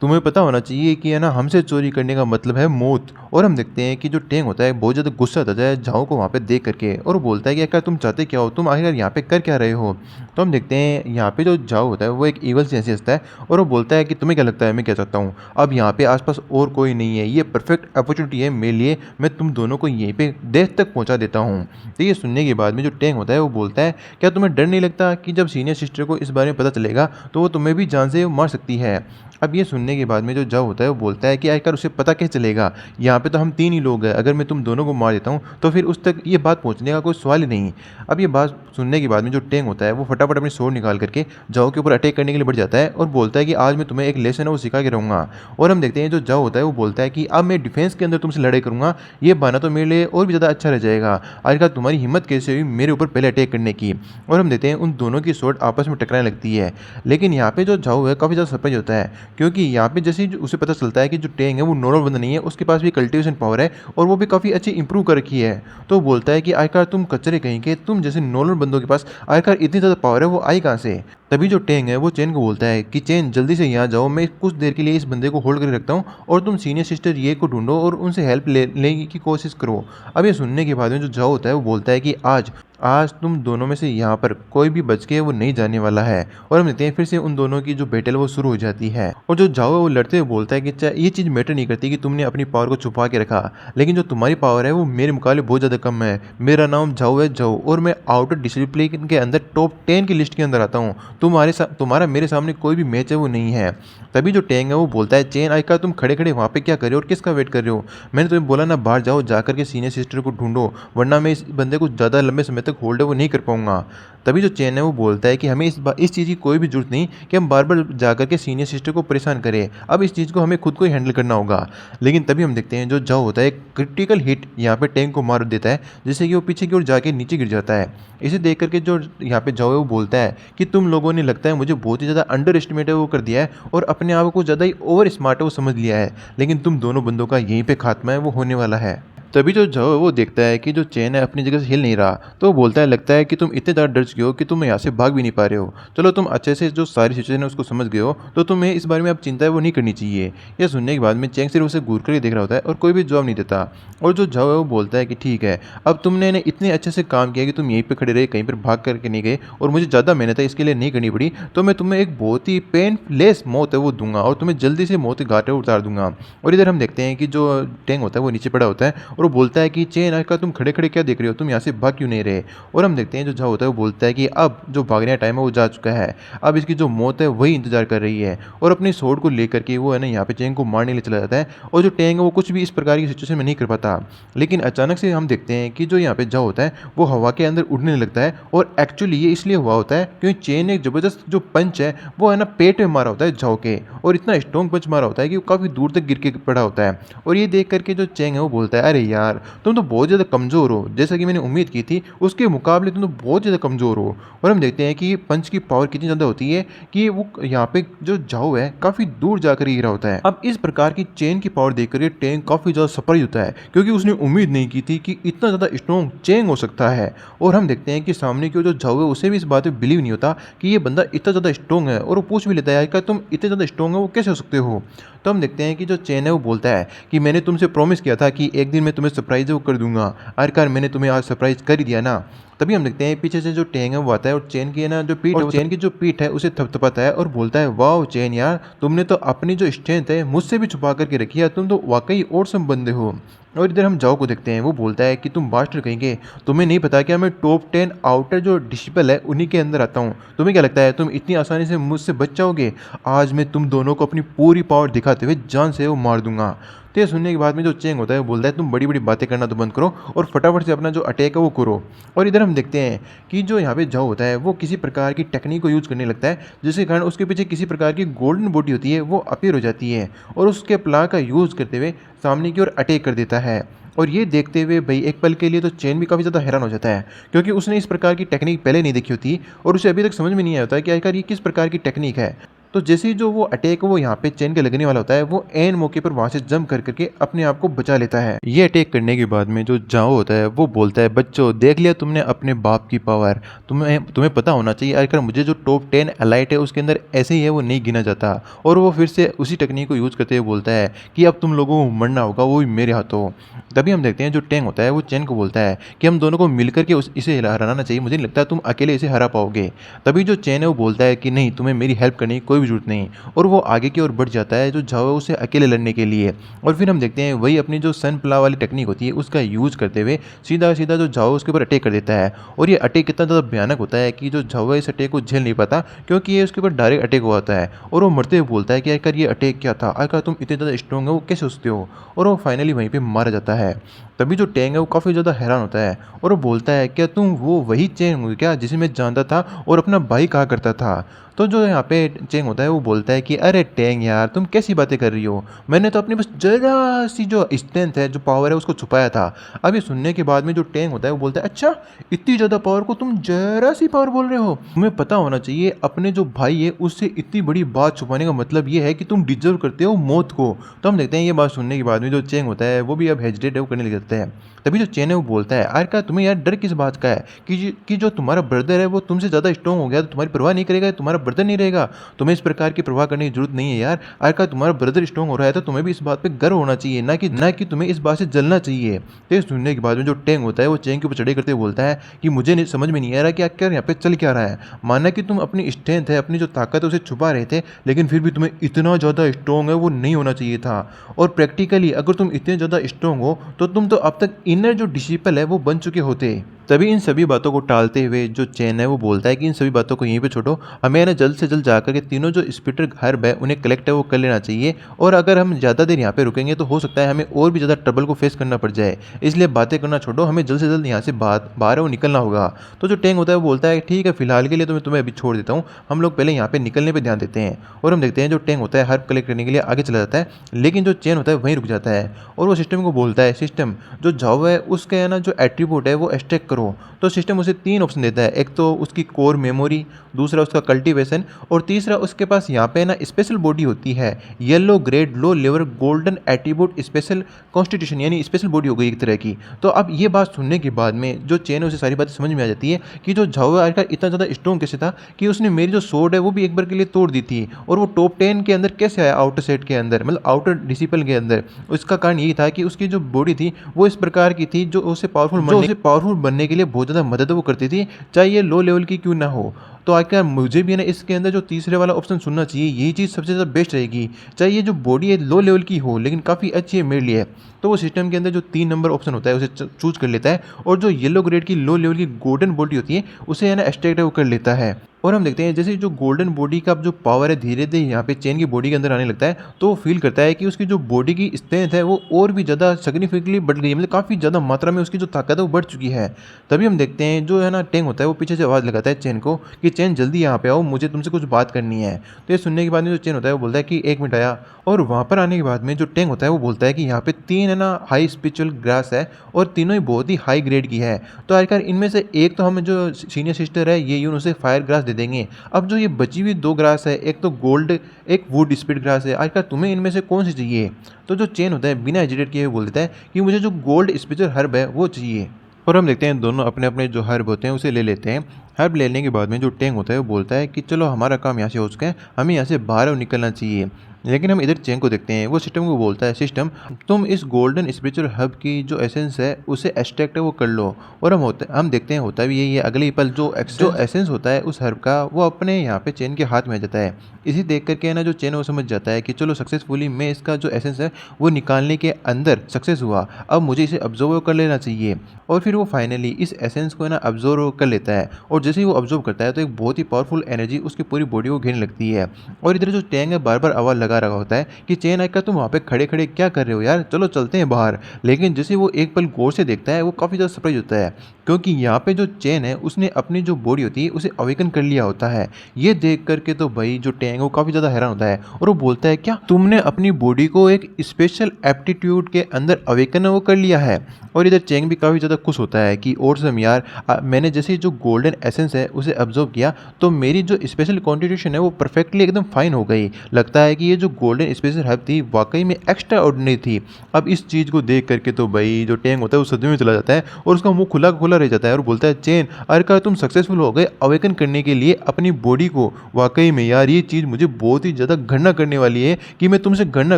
तुम्हें पता होना चाहिए कि है ना हमसे चोरी करने का मतलब है मौत। और हम देखते हैं कि जो टेंग होता है बहुत ज़्यादा गुस्सा आता है झाओ को वहाँ पे देख करके, और वो बोलता है कि आखिर तुम चाहते क्या हो, तुम आखिर यहाँ पे कर क्या रहे हो। तो हम देखते हैं यहाँ पे जो झाओ होता है वो एक ईवल से ऐसे हंसता है और वो बोलता है कि तुम्हें क्या लगता है मैं क्या चाहता हूँ, अब यहाँ पे आसपास और कोई नहीं है, ये परफेक्ट अपॉर्चुनिटी है मेरे लिए, मैं तुम दोनों को यहीं पे डेथ तक पहुँचा देता हूँ। तो ये सुनने के बाद में जो टेंग होता है वो बोलता है क्या तुम्हें डर नहीं लगता कि जब सीनियर सिस्टर को इस बारे में पता चलेगा तो वो तुम्हें भी जान से मार सकती है। अब ये सुनने के बाद में जो जाओ होता है वो बोलता है कि आखिर उसे पता कैसे चलेगा, यहाँ पे तो हम तीन ही लोग हैं, अगर मैं तुम दोनों को मार देता हूँ तो फिर उस तक ये बात पहुँचने का कोई सवाल ही नहीं। अब ये बात सुनने के बाद में जो टेंग होता है वो फटाफट अपनी स्वॉर्ड निकाल करके जाओ के ऊपर अटैक करने के लिए बढ़ जाता है और बोलता है कि आज मैं तुम्हें एक लेसन है वो सिखा के रहूँगा। और हम देखते हैं जो जाओ होता है वो बोलता है कि अब मैं डिफेंस के अंदर तुमसे लड़ाई करूँगा, ये बहाना तो मेरे लिए और भी ज़्यादा अच्छा रह जाएगा, आखिरकार तुम्हारी हिम्मत कैसे हुई मेरे ऊपर पहले अटैक करने की। और हम देखते हैं उन दोनों की स्वॉर्ड आपस में टकराने लगती है। लेकिन यहाँ पे जो जाओ है काफ़ी ज़्यादा सरप्राइज होता है क्योंकि यहाँ पे जैसे ही उसे पता चलता है कि जो टेंग है वो नॉर्मल बंदा नहीं है, उसके पास भी कल्टीवेशन पावर है और वो भी काफ़ी अच्छी इंप्रूव कर रखी है। तो वो बोलता है कि आखिरकार तुम कचरे कहीं के, तुम जैसे नॉर्मल बंदों के पास आखिरकार इतनी ज़्यादा पावर है वो आई कहाँ से। तभी जो टेंग है वो चेन को बोलता है कि चेन जल्दी से यहाँ जाओ, मैं कुछ देर के लिए इस बंदे को होल्ड करके रखता हूँ और तुम सीनियर सिस्टर ये को ढूंढो और उनसे हेल्प लेने की कोशिश करो। अब ये सुनने के बाद में जो जाओ होता है वो बोलता है कि आज आज तुम दोनों में से यहाँ पर कोई भी बच के वो नहीं जाने वाला है। और हम देखते हैं फिर से उन दोनों की जो बैटल वो शुरू हो जाती है और जो जाओ है वो लड़ते हुए बोलता है कि ये चीज़ मैटर नहीं करती कि तुमने अपनी पावर को छुपा के रखा, लेकिन जो तुम्हारी पावर है वो मेरे मुकाबले बहुत ज़्यादा कम है। मेरा नाम जाओ है जाओ और मैं आउटर डिसिप्लिन के अंदर टॉप 10 की लिस्ट के अंदर आता हूँ। तुम्हारा मेरे सामने कोई भी मैच है वो नहीं है। तभी जो टेंग है वो बोलता है चेन आइका तुम खड़े खड़े वहाँ पे क्या कर रहे हो और किसका वेट कर रहे हो, मैंने तुम्हें बोला ना बाहर जाओ, जाकर के सीनियर सिस्टर को ढूंढो, वरना मैं इस बंदे को ज़्यादा लंबे समय तक होल्ड है वो नहीं कर पाऊंगा। तभी जो चेन है वो बोलता है कि हमें इस चीज़ की कोई भी जरूरत नहीं कि हम बार बार जाकर के सीनियर सिस्टर को परेशान करें, अब इस चीज़ को हमें खुद को ही हैंडल करना होगा। लेकिन तभी हम देखते हैं जो जाओ होता है एक क्रिटिकल हिट यहाँ पे टैंक को मार देता है, जिससे कि वो पीछे की ओर जाके नीचे गिर जाता है। इसे देख करके जो यहाँ पे जाओ है वो बोलता है कि तुम लोगों ने लगता है मुझे बहुत ही ज़्यादा अंडर एस्टिमेट है वो कर दिया है और अपने आप को ज़्यादा ही ओवर स्मार्ट है वो समझ लिया है, लेकिन तुम दोनों बंदों का यहीं पे खात्मा है वो होने वाला है। तभी जो जाओ वो देखता है कि जो चेन है अपनी जगह से हिल नहीं रहा, तो वो बोलता है लगता है कि तुम इतने ज़्यादा डर चुके हो कि तुम यहाँ से भाग भी नहीं पा रहे हो। चलो तुम अच्छे से जो सारी सिचुएशन है उसको समझ गए हो, तो तुम्हें इस बारे में अब चिंता है वो नहीं करनी चाहिए। यह सुनने के बाद में चेंग सिर्फ उसे घूर कर ही देख रहा होता है और कोई भी जवाब नहीं देता। और जो जाओ है वो बोलता है कि ठीक है, अब तुमने इतने अच्छे से काम किया कि तुम यहीं पर खड़े रहे, कहीं पर भाग करके नहीं गए और मुझे ज़्यादा मेहनत है इसके लिए नहीं करनी पड़ी, तो मैं तुम्हें एक बहुत ही पेनलेस मौत है वो दूंगा और तुम्हें जल्दी से मौत के घाटे उतार दूंगा। और इधर हम देखते हैं कि जो टेंग होता है वो नीचे पड़ा होता है और वो बोलता है कि चेन आका तुम खड़े खड़े क्या देख रहे हो, तुम यहाँ से भाग क्यों नहीं रहे। और हम देखते हैं जो जाओ होता है वो बोलता है कि अब जो भागने का टाइम है वो जा चुका है, अब इसकी जो मौत है वही इंतजार कर रही है। और अपनी स्वॉर्ड को लेकर के वो है ना यहाँ पे चेंग को मारने के लिए चला जाता है और जो टेंग है वो कुछ भी इस प्रकार की सिचुएशन में नहीं कर पाता। लेकिन अचानक से हम देखते हैं कि जो यहाँ पे जाओ होता है वो हवा के अंदर उड़ने लगता है और एक्चुअली ये इसलिए हुआ होता है क्योंकि चेन ने जबरदस्त जो पंच है वो है ना पेट में मारा होता है जाओ के, और इतना स्ट्रॉन्ग पंच मारा होता है कि वो काफ़ी दूर तक गिर के पड़ा होता है। और ये देख करके जो चेंग है वो बोलता है अरे यार तुम तो बहुत ज़्यादा कमज़ोर हो, जैसा कि मैंने उम्मीद की थी उसके मुकाबले तुम तो बहुत ज़्यादा कमज़ोर हो। और हम देखते हैं कि पंच की पावर कितनी ज़्यादा होती है कि वो यहाँ पे जो जाओ है काफ़ी दूर जाकर गिरा होता है। अब इस प्रकार की चेन की पावर देख कर टेंग काफ़ी ज़्यादा सरप्राइज होता है क्योंकि उसने उम्मीद नहीं की थी कि इतना ज़्यादा स्ट्रॉन्ग चेंग हो सकता है। और हम देखते हैं कि सामने की जो जाओ है उसे भी इस बात पर बिलीव नहीं होता कि ये बंदा इतना ज़्यादा स्ट्रॉन्ग है, और वो पूछ भी लेता है कि तुम इतने ज़्यादा स्ट्रॉन्ग है वो कैसे हो सकते हो। तो हम देखते हैं कि जो चेन है वो बोलता है कि मैंने तुमसे प्रॉमिस किया था कि एक दिन मैं तुम्हें सरप्राइज वो कर दूंगा, आखिरकार मैंने तुम्हें आज सरप्राइज कर ही दिया ना। तभी हम देखते हैं पीछे से जो टेंग है वो आता है और चेन की है ना जो पीठ है, चेन की जो पीठ है उसे थपथपाता है और बोलता है वाह चेन यार, तुमने तो अपनी जो स्ट्रेंथ है मुझसे भी छुपा करके रखी है, तुम तो वाकई ऑसम बंदे हो। और इधर हम जाओ को देखते हैं, वो बोलता है कि तुम बास्टर कहेंगे, तुम्हें नहीं पता क्या मैं टॉप 10 आउटर जो डिसिपल है उन्हीं के अंदर आता हूँ। तुम्हें क्या लगता है तुम इतनी आसानी से मुझसे बच जाओगे? आज मैं तुम दोनों को अपनी पूरी पावर दिखाते हुए जान से वो मार दूंगा। तो ये सुनने के बाद में जो चेंग होता है वो बोलता है तुम बड़ी बड़ी बातें करना तो बंद करो और फटाफट से अपना जो अटैक है वो करो। और इधर हम देखते हैं कि जो यहाँ पे जाओ होता है वो किसी प्रकार की टेक्निक को यूज़ करने लगता है, जिसके कारण उसके पीछे किसी प्रकार की गोल्डन बॉडी होती है वो अपीयर हो जाती है और उसके प्ला का यूज़ करते हुए सामने की ओर अटैक कर देता है। और ये देखते हुए भाई एक पल के लिए तो चेन भी काफ़ी ज़्यादा हैरान हो जाता है, क्योंकि उसने इस प्रकार की टेक्निक पहले नहीं देखी होती और उसे अभी तक समझ में नहीं आया होता है कि आखिर ये किस प्रकार की टेक्निक है। तो जैसे ही जो वो अटैक वो यहाँ पे चेन के लगने वाला होता है, वो एन मौके पर वहाँ से जंप कर करके अपने आप को बचा लेता है। ये अटैक करने के बाद में जो जाओ होता है वो बोलता है, बच्चों देख लिया तुमने अपने बाप की पावर, तुम्हें तुम्हें पता होना चाहिए आखिर मुझे जो टॉप 10 एलाइट है उसके अंदर ऐसे ही है, वो नहीं गिना जाता। और वो फिर से उसी टेक्निक को यूज़ करते हुए बोलता है कि अब तुम लोगों को मरना होगा, वो भी मेरे हाथों। तभी हम देखते हैं जो टेंग होता है वो चेन को बोलता है कि हम दोनों को मिलकर के इसे हराना चाहिए, मुझे नहीं लगता तुम अकेले इसे हरा पाओगे। तभी जो चेन है वो बोलता है कि नहीं, तुम्हें मेरी हेल्प करने की कोई भी जरूरत नहीं। और वो आगे की ओर बढ़ जाता है जो झाओ है उसे अकेले लड़ने के लिए। और फिर हम देखते हैं वही अपनी जो सन प्ला वाली टेक्निक होती है उसका यूज़ करते हुए सीधा सीधा जो झाओ उसके ऊपर अटैक कर देता है। और ये अटैक इतना ज़्यादा भयानक होता है कि जो झाओ है इस अटैक को झेल नहीं पाता, क्योंकि ये उसके ऊपर डायरेक्ट अटैक हुआ होता है। और वो मरते हुए बोलता है कि आखिर ये अटैक क्या था, आखिर तुम इतने ज़्यादा स्ट्रॉन्ग हो, वो कैसे सोचते हो। और वो फाइनली वहीं पर मारा जाता है। तभी जो टेंग है वो काफ़ी ज़्यादा हैरान होता है और वो बोलता है, क्या तुम वो वही चेंग हो क्या जिसे मैं जानता था और अपना भाई कहा करता था? तो जो यहाँ पे चेंग होता है वो बोलता है कि अरे टेंग यार, तुम कैसी बातें कर रही हो, मैंने तो अपनी बस जरा सी जो स्ट्रेंथ है, जो पावर है उसको छुपाया था। अब ये सुनने के बाद में जो टेंग होता है वो बोलता है, अच्छा इतनी ज़्यादा पावर को तुम जरा सी पावर बोल रहे हो? तुम्हें पता होना चाहिए अपने जो भाई है उससे इतनी बड़ी बात छुपाने का मतलब ये है कि तुम डिजर्व करते हो मौत को। तो हम देखते हैं ये बात सुनने के बाद में जो चेंग होता है वो भी अब हेजिटेट है वो करने लग जाता है। तभी जो चेन है वो बोलता है, आखिर तुम्हें यार डर किस बात का है कि जो तुम्हारा ब्रदर है वो तुमसे ज़्यादा स्ट्रॉन्ग हो गया तो तुम्हारी परवाह नहीं करेगा, तुम्हारा ब्रदर नहीं रहेगा। तुम्हें इस प्रकार की परवाह करने की जरूरत नहीं है यार। आखिर तुम्हारा ब्रदर स्ट्रॉन्ग हो रहा है तो तुम्हें भी इस बात पे गर्व होना चाहिए, ना कि तुम्हें इस बात से जलना चाहिए। तो ये सुनने के बाद में जो टेंग होता है वो चेन के ऊपर चढ़ाई करते हुए बोलता है कि मुझे नहीं समझ में नहीं आ रहा कि आखिर यहाँ पे चल क्या रहा है। माना कि तुम अपनी स्ट्रेंथ है, अपनी जो ताकत है उसे छुपा रहे थे, लेकिन फिर भी तुम्हें इतना ज़्यादा स्ट्रॉन्ग है वो नहीं होना चाहिए था। और प्रैक्टिकली अगर तुम इतने ज़्यादा स्ट्रॉन्ग हो तो तुम तो अब तक इनर जो डिसिपल है वो बन चुके होते। तभी इन सभी बातों को टालते हुए जो चेन है वो बोलता है कि इन सभी बातों को यहीं पे छोड़ो, हमें है ना जल्द से जल्द जाकर के तीनों जो स्पिटर हर्ब है उन्हें कलेक्ट है वो कर लेना चाहिए। और अगर हम ज़्यादा देर यहाँ पे रुकेंगे तो हो सकता है हमें और भी ज़्यादा ट्रबल को फेस करना पड़ जाए, इसलिए बातें करना छोड़ो, हमें जल्द से जल्द यहाँ से बाहर वो निकलना होगा। तो जो टेंग होता है वो बोलता है ठीक है, फिलहाल के लिए तो मैं तुम्हें अभी छोड़ देता हूँ, हम लोग पहले यहाँ पे निकलने पर ध्यान देते हैं। और हम देखते हैं जो टेंग होता है हर्ब कलेक्ट करने के लिए आगे चला जाता है, लेकिन जो चेन होता है वहीं रुक जाता है। और वो सिस्टम को बोलता है, सिस्टम जो जाओ है उसका है ना जो एट्रीब्यूट है वो एक्सट्रैक्ट करो। तो सिस्टम उसे 3 ऑप्शन देता है, एक तो उसकी कोर मेमोरी, दूसरा उसका कल्टीवेशन और तीसरा उसके पास यहाँ पे ना स्पेशल बॉडी होती है, yellow grade low level golden attribute special constitution, यानी स्पेशल बॉडी हो गई एक तरह की। तो अब ये बात सुनने के बाद में जो चेन है उसे सारी बातें समझ में आ जाती है कि जो झाओ आखिर इतना ज़्यादा स्ट्रॉन्ग कैसे था कि उसने मेरी जो सोर्ड है वो भी एक बार के लिए तोड़ दी थी, और वो टॉप 10 के अंदर कैसे आया, आउटर सेट के अंदर, मतलब आउटर डिसिपल के अंदर। उसका कारण यही था कि उसकी जो बॉडी थी वो इस प्रकार की थी जो उसे पावरफुल बनने के लिए बहुत ज़्यादा मदद वो करती थी, चाहे ये लो लेवल की क्यों ना हो। तो आखिर मुझे भी ना इसके अंदर जो तीसरे वाला ऑप्शन सुनना चाहिए, यही चीज़ सबसे ज़्यादा बेस्ट रहेगी, चाहे ये जो बॉडी है लो लेवल की हो लेकिन काफ़ी अच्छी है मेरे लिए। तो वो सिस्टम के अंदर जो 3 नंबर ऑप्शन होता है उसे चूज कर लेता है, और जो येलो ग्रेड की लो लेवल की गोल्डन बॉडी होती है उसे है ना एक्सट्रैक्ट वो कर लेता है। और हम देखते हैं जैसे जो गोल्डन बॉडी का जो पावर है धीरे धीरे यहाँ पे चेन की बॉडी के अंदर आने लगता है, तो वो फील करता है कि उसकी जो बॉडी की स्ट्रेंथ है वो और भी ज़्यादा सिग्निफिकेंटली बढ़ गई है, मतलब काफ़ी ज़्यादा मात्रा में उसकी जो ताकत है वो बढ़ चुकी है। तभी हम देखते हैं जो है ना टेंग होता है वो पीछे से आवाज़ लगाता है चेन को कि चेन जल्दी यहाँ पे आओ, मुझे तुमसे कुछ बात करनी है। तो ये सुनने के बाद में जो चेन होता है वो बोलता है कि 1 मिनट आया। और वहाँ पर आने के बाद में जो टेंग होता है वो बोलता है कि यहाँ पे 3 है ना हाई स्पिरिचुअल ग्रास है, और तीनों ही बहुत ही हाई ग्रेड की है। तो आखिर इनमें से एक तो हम जो सीनियर सिस्टर है ये यून उसे फायर ग्रास दे देंगे। अब जो ये बची हुई 2 ग्रास है, एक तो गोल्ड एक वुड स्पीड ग्रास है, आखिर तुम्हें इनमें से कौन सी चाहिए? तो जो चेन होता है बिना हेजिटेट किए हुए बोल देता है कि मुझे जो गोल्ड स्पिरिचुअल हर्ब है वो चाहिए। और हम देखते हैं दोनों अपने अपने जो हर्ब होते हैं उसे ले लेते हैं। हर्ब लेने के बाद में जो टेंग होता है वो बोलता है कि चलो हमारा काम यहाँ से हो चुका है, हमें यहाँ से बाहर निकलना चाहिए। लेकिन हम इधर चेंग को देखते हैं, वो सिस्टम को बोलता है, सिस्टम तुम इस गोल्डन स्पिरिचुअल हब की जो एसेंस है उसे एक्सट्रैक्ट है वो कर लो। और हम देखते हैं होता भी यही है, अगले ही पल जो एसेंस होता है उस हर्ब का वो अपने यहाँ पे चेन के हाथ में आ जाता है। इसे देख करके है ना जो चेन वो समझ जाता है कि चलो सक्सेसफुली मैं इसका जो एसेंस है वो निकालने के अंदर सक्सेस हुआ, अब मुझे इसे ऑब्जर्व कर लेना चाहिए। और फिर वो फाइनली इस एसेंस को है ना ऑब्जर्व कर लेता है, और जैसे ही वो ऑब्जर्व करता है तो एक बहुत ही पावरफुल एनर्जी उसकी पूरी बॉडी को घेरने लगती है। और इधर जो टैंग है बार बार आवाज़ लगा रहा होता है कि चेन आएगा तुम वहाँ पे खड़े खड़े क्या कर रहे हो यार, चलो चलते हैं बाहर। लेकिन जैसे वो एक पल गौर से देखता है वो काफ़ी ज़्यादा सरप्राइज होता है, क्योंकि यहाँ पे जो चेन है उसने अपनी जो बॉडी होती है उसे अवेकन कर लिया होता है। ये देख करके तो भाई जो टैंग है वो काफ़ी ज़्यादा हैरान होता है, और वो बोलता है क्या तुमने अपनी बॉडी को एक स्पेशल एप्टीट्यूड के अंदर अवेकन वो कर लिया है। और इधर चेंग भी काफ़ी ज़्यादा खुश होता है कि और सम यार, मैंने जैसे जो गोल्डन एसेंस है उसे ऑब्जर्व किया तो मेरी जो स्पेशल कॉन्स्टिट्यूशन है वो परफेक्टली एकदम फाइन हो गई। लगता है कि ये जो गोल्डन स्पेशल हर्ब थी वाकई में एक्स्ट्रा ऑर्डिनरी थी। अब इस चीज़ को देख करके तो भाई जो टैंग होता है वो सदमे में चला जाता है, और उसका मुंह खुला खुला रह जाता है, और बोलता है चेन अरे का तुम सक्सेसफुल हो गए अवेकन करने के लिए अपनी बॉडी को। वाकई में यार ये चीज़ मुझे बहुत ही ज़्यादा घृणा करने वाली है कि मैं तुमसे घृणा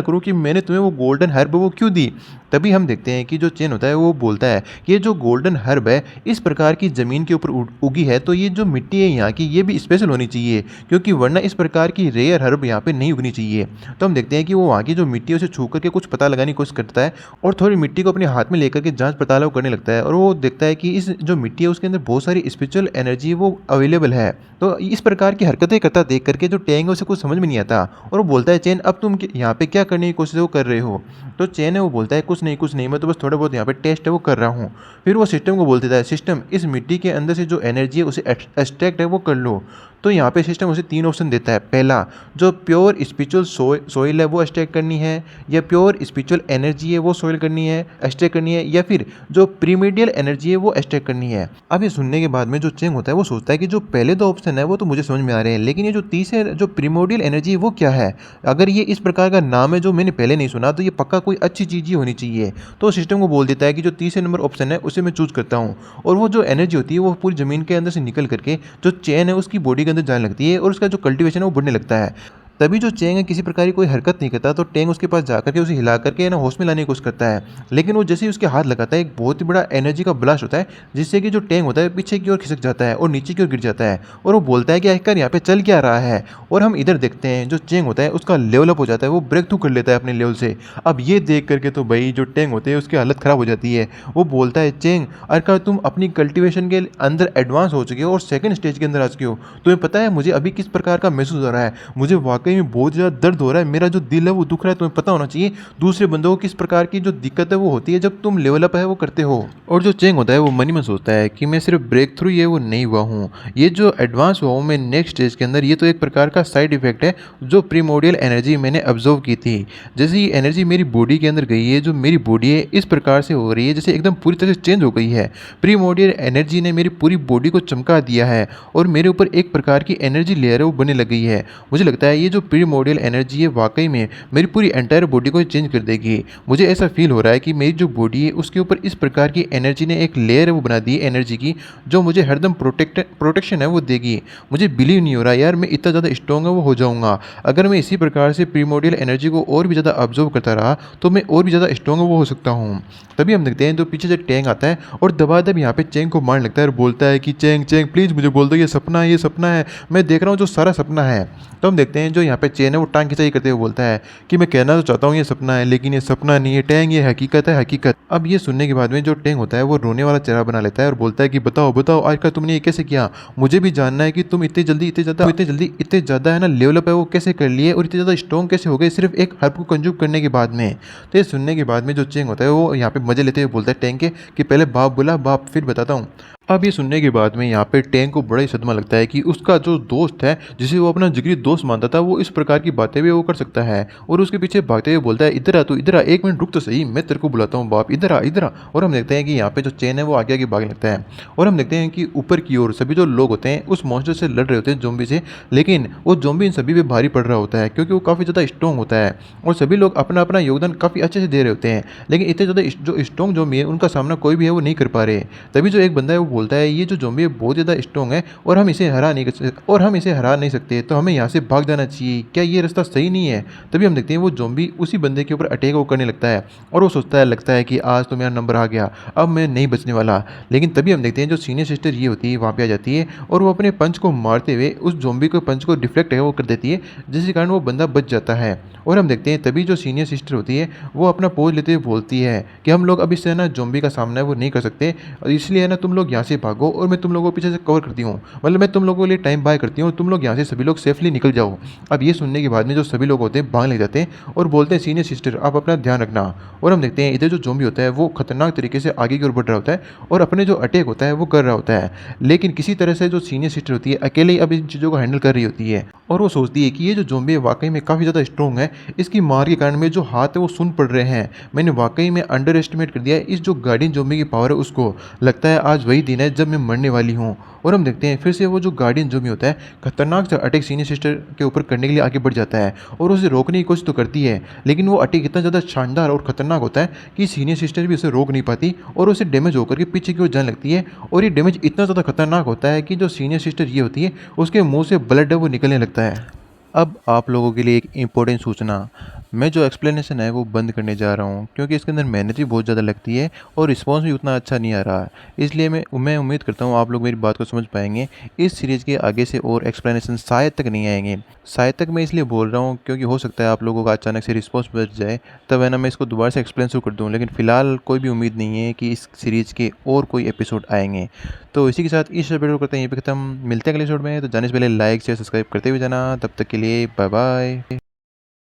करूँ कि मैंने तुम्हें वो गोल्डन हर्ब वो क्यों दी। तभी हम देखते हैं कि जो चेन होता है वो बोलता है कि ये जो गोल्डन हर्ब है इस प्रकार की ज़मीन के ऊपर उगी है, तो ये जो मिट्टी है यहाँ की ये भी स्पेशल होनी चाहिए, क्योंकि वरना इस प्रकार की रेयर हर्ब यहाँ पे नहीं उगनी चाहिए। तो हम देखते हैं कि वो वहाँ की जो मिट्टी है उसे छू करके कुछ पता लगाने की कोशिश करता है, और थोड़ी मिट्टी को अपने हाथ में लेकर के जांच पड़ताल वो करने लगता है, और वो देखता है कि इस जो मिट्टी है उसके अंदर बहुत सारी स्पिरिचुअल एनर्जी वो अवेलेबल है। तो इस प्रकार की हरकतें करता देख करके जो टैंग है उसे कुछ समझ में नहीं आता, और वो बोलता है चेन अब तुम यहाँ पे क्या करने की कोशिश वो कर रहे हो। तो चेन है वो बोलता है कुछ नहीं मैं तो बस थोड़ा बहुत यहाँ पे टेस्ट है वो कर रहा हूँ। फिर वो सिस्टम को बोल देता है सिस्टम इस मिट्टी के अंदर से जो एनर्जी है उसे एक्सट्रैक्ट है वो कर लो। तो यहाँ पे सिस्टम उसे 3 ऑप्शन देता है, पहला जो प्योर स्पिरिचुअल सोइल है वो एक्सट्रैक्ट करनी है, या प्योर स्पिरिचुअल एनर्जी है वो सोइल करनी है एक्सट्रैक्ट करनी है, या फिर जो प्रीमिडियल एनर्जी है वो एक्सट्रैक्ट करनी है। अब ये सुनने के बाद में जो चेंग होता है वो सोचता है कि जो पहले 2 ऑप्शन है वो तो मुझे समझ में आ रहे हैं, लेकिन ये जो तीसरे जो प्रीमोडियल एनर्जी है वो क्या है। अगर ये इस प्रकार का नाम है जो मैंने पहले नहीं सुना तो ये पक्का कोई अच्छी चीज़ ही होनी चाहिए। तो सिस्टम को बोल देता है कि जो तीसरे नंबर ऑप्शन है उसे मैं चूज करता हूँ, और वो जो एनर्जी होती है वो पूरी ज़मीन के अंदर से निकल करके जो चेन है उसकी बॉडी के अंदर जाने लगती है, और उसका जो कल्टीवेशन है वो बढ़ने लगता है। तभी जो चेंग है किसी प्रकार की कोई हरकत नहीं करता, तो टेंग उसके पास जाकर के उसे हिला करके ना होश में लाने की कोशिश करता है, लेकिन वो जैसे ही उसके हाथ लगाता है एक बहुत ही बड़ा एनर्जी का ब्लास्ट होता है, जिससे कि जो टेंग होता है पीछे की ओर खिसक जाता है और नीचे की ओर गिर जाता है, और वो बोलता है कि आखिरकार यहाँ पे चल क्या रहा है। और हम इधर देखते हैं जो चेंग होता है उसका लेवल अप हो जाता है, वो ब्रेक थ्रू कर लेता है अपने लेवल से। अब ये देख करके तो भाई जो टेंग होते हैं उसकी हालत ख़राब हो जाती है। वो बोलता है चेंग आखिरकार तुम अपनी कल्टीवेशन के अंदर एडवांस हो चुके हो और सेकंड स्टेज के अंदर आ चुके हो, तुम्हें पता है मुझे अभी किस प्रकार का महसूस हो रहा है। मुझे वाकई में बहुत ज़्यादा दर्द हो रहा है, मेरा जो दिल है वो दुख रहा है। तुम्हें पता होना चाहिए दूसरे बंदों को किस प्रकार की जो दिक्कत है वो होती है जब तुम लेवल अप है वो करते हो। और जो चेंग होता है वो मन ही में सोचता है कि मैं सिर्फ ब्रेक थ्रू ये वो नहीं हुआ हूँ, ये जो एडवांस हुआ हूँ मैं नेक्स्ट स्टेज के अंदर, ये तो एक प्रकार का साइड इफेक्ट है जो प्रीमोडियल एनर्जी मैंने ऑब्जर्व की थी। जैसे ये एनर्जी मेरी बॉडी के अंदर गई है, जो मेरी बॉडी है इस प्रकार से हो रही है जैसे एकदम पूरी तरह से चेंज हो गई है। प्रीमोडियल एनर्जी ने मेरी पूरी बॉडी को चमका दिया है और मेरे ऊपर एक प्रकार की एनर्जी लेयर है वो बनने लग गई है। मुझे लगता है ये जो प्रीमोडियल एनर्जी है वाकई में मेरी पूरी एंटायर बॉडी को चेंज कर देगी। मुझे ऐसा फील हो रहा है कि मेरी जो बॉडी है उसके ऊपर इस प्रकार की एनर्जी ने एक लेयर है वो बना दी है एनर्जी की, जो मुझे हरदम प्रोटेक्शन है वो देगी। मुझे बिलीव नहीं हो रहा यार मैं इतना ज़्यादा स्ट्रॉन्ग है वो हो जाऊँगा। अगर मैं इसी प्रकार से प्रीमोडियल एनर्जी को और भी ज़्यादा ऑब्जर्व करता रहा तो मैं और भी ज़्यादा स्ट्रॉन्ग वो हो सकता हूँ। तभी हम देखते हैं जो पीछे से टैंग आता है और दबादब यहाँ पे चेंग को मारने लगता है और बोलता है कि चेंग चेंग प्लीज़ मुझे बोल दो ये सपना है, ये सपना है, मैं देख रहा हूँ जो सारा सपना है। तो हम देखते हैं जो यहाँ पे चेन है वो टांग खिंचाई करते हुए बोलता है कि मैं कहना तो चाहता हूँ ये सपना है, लेकिन ये सपना नहीं है टैंग, ये हकीकत है हकीकत। अब ये सुनने के बाद में जो टैंग होता है वो रोने वाला चेहरा बना लेता है और बोलता है कि बताओ बताओ आजकल तुमने ये कैसे किया। मुझे भी जानना है कि तुम इतनी जल्दी इतने ज़्यादा है ना लेवल अप है वो कैसे कर लिए और इतने ज़्यादा स्ट्रॉन्ग कैसे हो गए सिर्फ एक हर्ब को कंज्यूम करने के बाद में। तो ये सुनने के बाद में जो चेंग होता है वो यहाँ पे मजे लेते हुए बोलता है टैंग के कि पहले बाप बोला बाप फिर बताता हूँ। अब ये सुनने के बाद में यहाँ पे टैंग को बड़ा ही सदमा लगता है कि उसका जो दोस्त है जिसे वो अपना जिगरी दोस्त मानता था वो इस प्रकार की बातें भी वो कर सकता है, और उसके पीछे भागते हुए बोलता है इधर आ तू इधर आ, 1 मिनट रुक तो सही, मैं तेरे को बुलाता हूँ बाप, इधर आ इधर आ। और हम देखते हैं कि यहाँ पे जो चेन है वो आगे आगे भागने लगता है, और हम देखते हैं कि ऊपर की ओर सभी जो लोग होते हैं उस मॉन्स्टर से लड़ रहे होते हैं जोम्बी से, लेकिन वो जोम्बी इन सभी पे भारी पड़ रहा होता है क्योंकि वो काफ़ी ज़्यादा स्ट्रॉन्ग होता है और सभी लोग अपना अपना योगदान काफ़ी अच्छे से दे रहे होते हैं, लेकिन इतने ज़्यादा जो स्ट्रॉन्ग जोम्बी है उनका सामना कोई भी है वो नहीं कर पा रहे। तभी जो एक बंदा है वो बोलता है ये जो ज़ॉम्बी है बहुत ज़्यादा स्ट्रॉन्ग है और हम इसे हरा नहीं सकते, तो हमें यहाँ से भाग जाना चाहिए। क्या ये रास्ता सही नहीं है? तभी हम देखते हैं वो ज़ॉम्बी उसी बंदे के ऊपर अटैक वो करने लगता है और वो सोचता है लगता है कि आज तो मेरा नंबर आ गया, अब मैं नहीं बचने वाला। लेकिन तभी हम देखते हैं जो सीनियर सिस्टर ये होती है वहाँ पे आ जाती है और वो अपने पंच को मारते हुए उस ज़ॉम्बी के पंच को डिफ्लेक्ट है वो कर देती है, जिसके कारण वो बंदा बच जाता है। और हम देखते हैं तभी जो सीनियर सिस्टर होती है वो अपना पोज़ लेते हुए बोलती है कि हम लोग अब इससे है ना ज़ॉम्बी का सामना है वो नहीं कर सकते, और इसलिए है ना तुम लोग यहाँ से भागो और मैं तुम लोगों को पीछे से कवर करती हूँ। मतलब मैं तुम लोगों के लिए टाइम बाय करती हूँ, तुम लोग यहाँ से सभी लोग सेफली निकल जाओ। अब ये सुनने के बाद में जो सभी लोग होते हैं भागने लग जाते हैं और बोलते हैं सीनियर सिस्टर आप अपना ध्यान रखना। और हम देखते हैं इधर जो ज़ॉम्बी होता है वो खतरनाक तरीके से आगे की ओर बढ़ रहा होता है और अपने जो अटैक होता है वो कर रहा होता है। लेकिन किसी तरह से जो सीनियर सिस्टर होती है अकेले ही अब इन चीज़ों को हैंडल कर रही होती है और वो सोचती है कि ये जो ज़ॉम्बी है वाक़ई में काफ़ी ज़्यादा स्ट्रॉन्ग है। इसकी मार के कारण मेरे जो हाथ है वो सुन पड़ रहे हैं। मैंने वाक़ई में अंडर एस्टिमेट कर दिया है इस जो गार्डियन ज़ॉम्बी की पावर है उसको। लगता है आज वही दिन है जब मैं मरने वाली हूँ। और हम देखते हैं फिर से वो जो गार्डियन ज़ॉम्बी होता है खतरनाक सा अटैक सीनियर सिस्टर के ऊपर करने के लिए आगे बढ़ जाता है और उसे रोकने की कोशिश तो करती है, लेकिन वो अटैक इतना ज़्यादा शानदार और खतरनाक होता है कि सीनियर सिस्टर भी उसे रोक नहीं पाती और उसे डैमेज होकर के पीछे की ओर जाने लगती है। और ये डैमेज इतना ज़्यादा खतरनाक होता है कि जो सीनियर सिस्टर ये होती है उसके मुँह से ब्लड है वो निकलने लगता है। अब आप लोगों के लिए एक इम्पोर्टेंट सूचना, मैं जो एक्सप्लेनेशन है वो बंद करने जा रहा हूँ क्योंकि इसके अंदर मेहनत भी बहुत ज़्यादा लगती है और रिस्पॉन्स भी उतना अच्छा नहीं आ रहा है। इसलिए मैं उम्मीद करता हूँ आप लोग मेरी बात को समझ पाएंगे। इस सीरीज़ के आगे से और एक्सप्लेनेशन शायद तक नहीं आएंगे। शायद तक मैं इसलिए बोल रहा हूँ क्योंकि हो सकता है आप लोगों का अचानक से रिस्पॉन्स बच जाए, तब है ना मैं इसको दोबारा से एक्सप्लेन शुरू कर दूँ। लेकिन फ़िलहाल कोई भी उम्मीद नहीं है कि इस सीरीज़ के और कोई एपिसोड आएंगे। तो इसी के साथ इस एपिसोड करते हैं यहीं पे ख़त्म। मिलते हैं अगले एपिसोड में, तो जाने से पहले लाइक शेयर सब्सक्राइब करते हुए जाना। तब तक के लिए बाय बाय।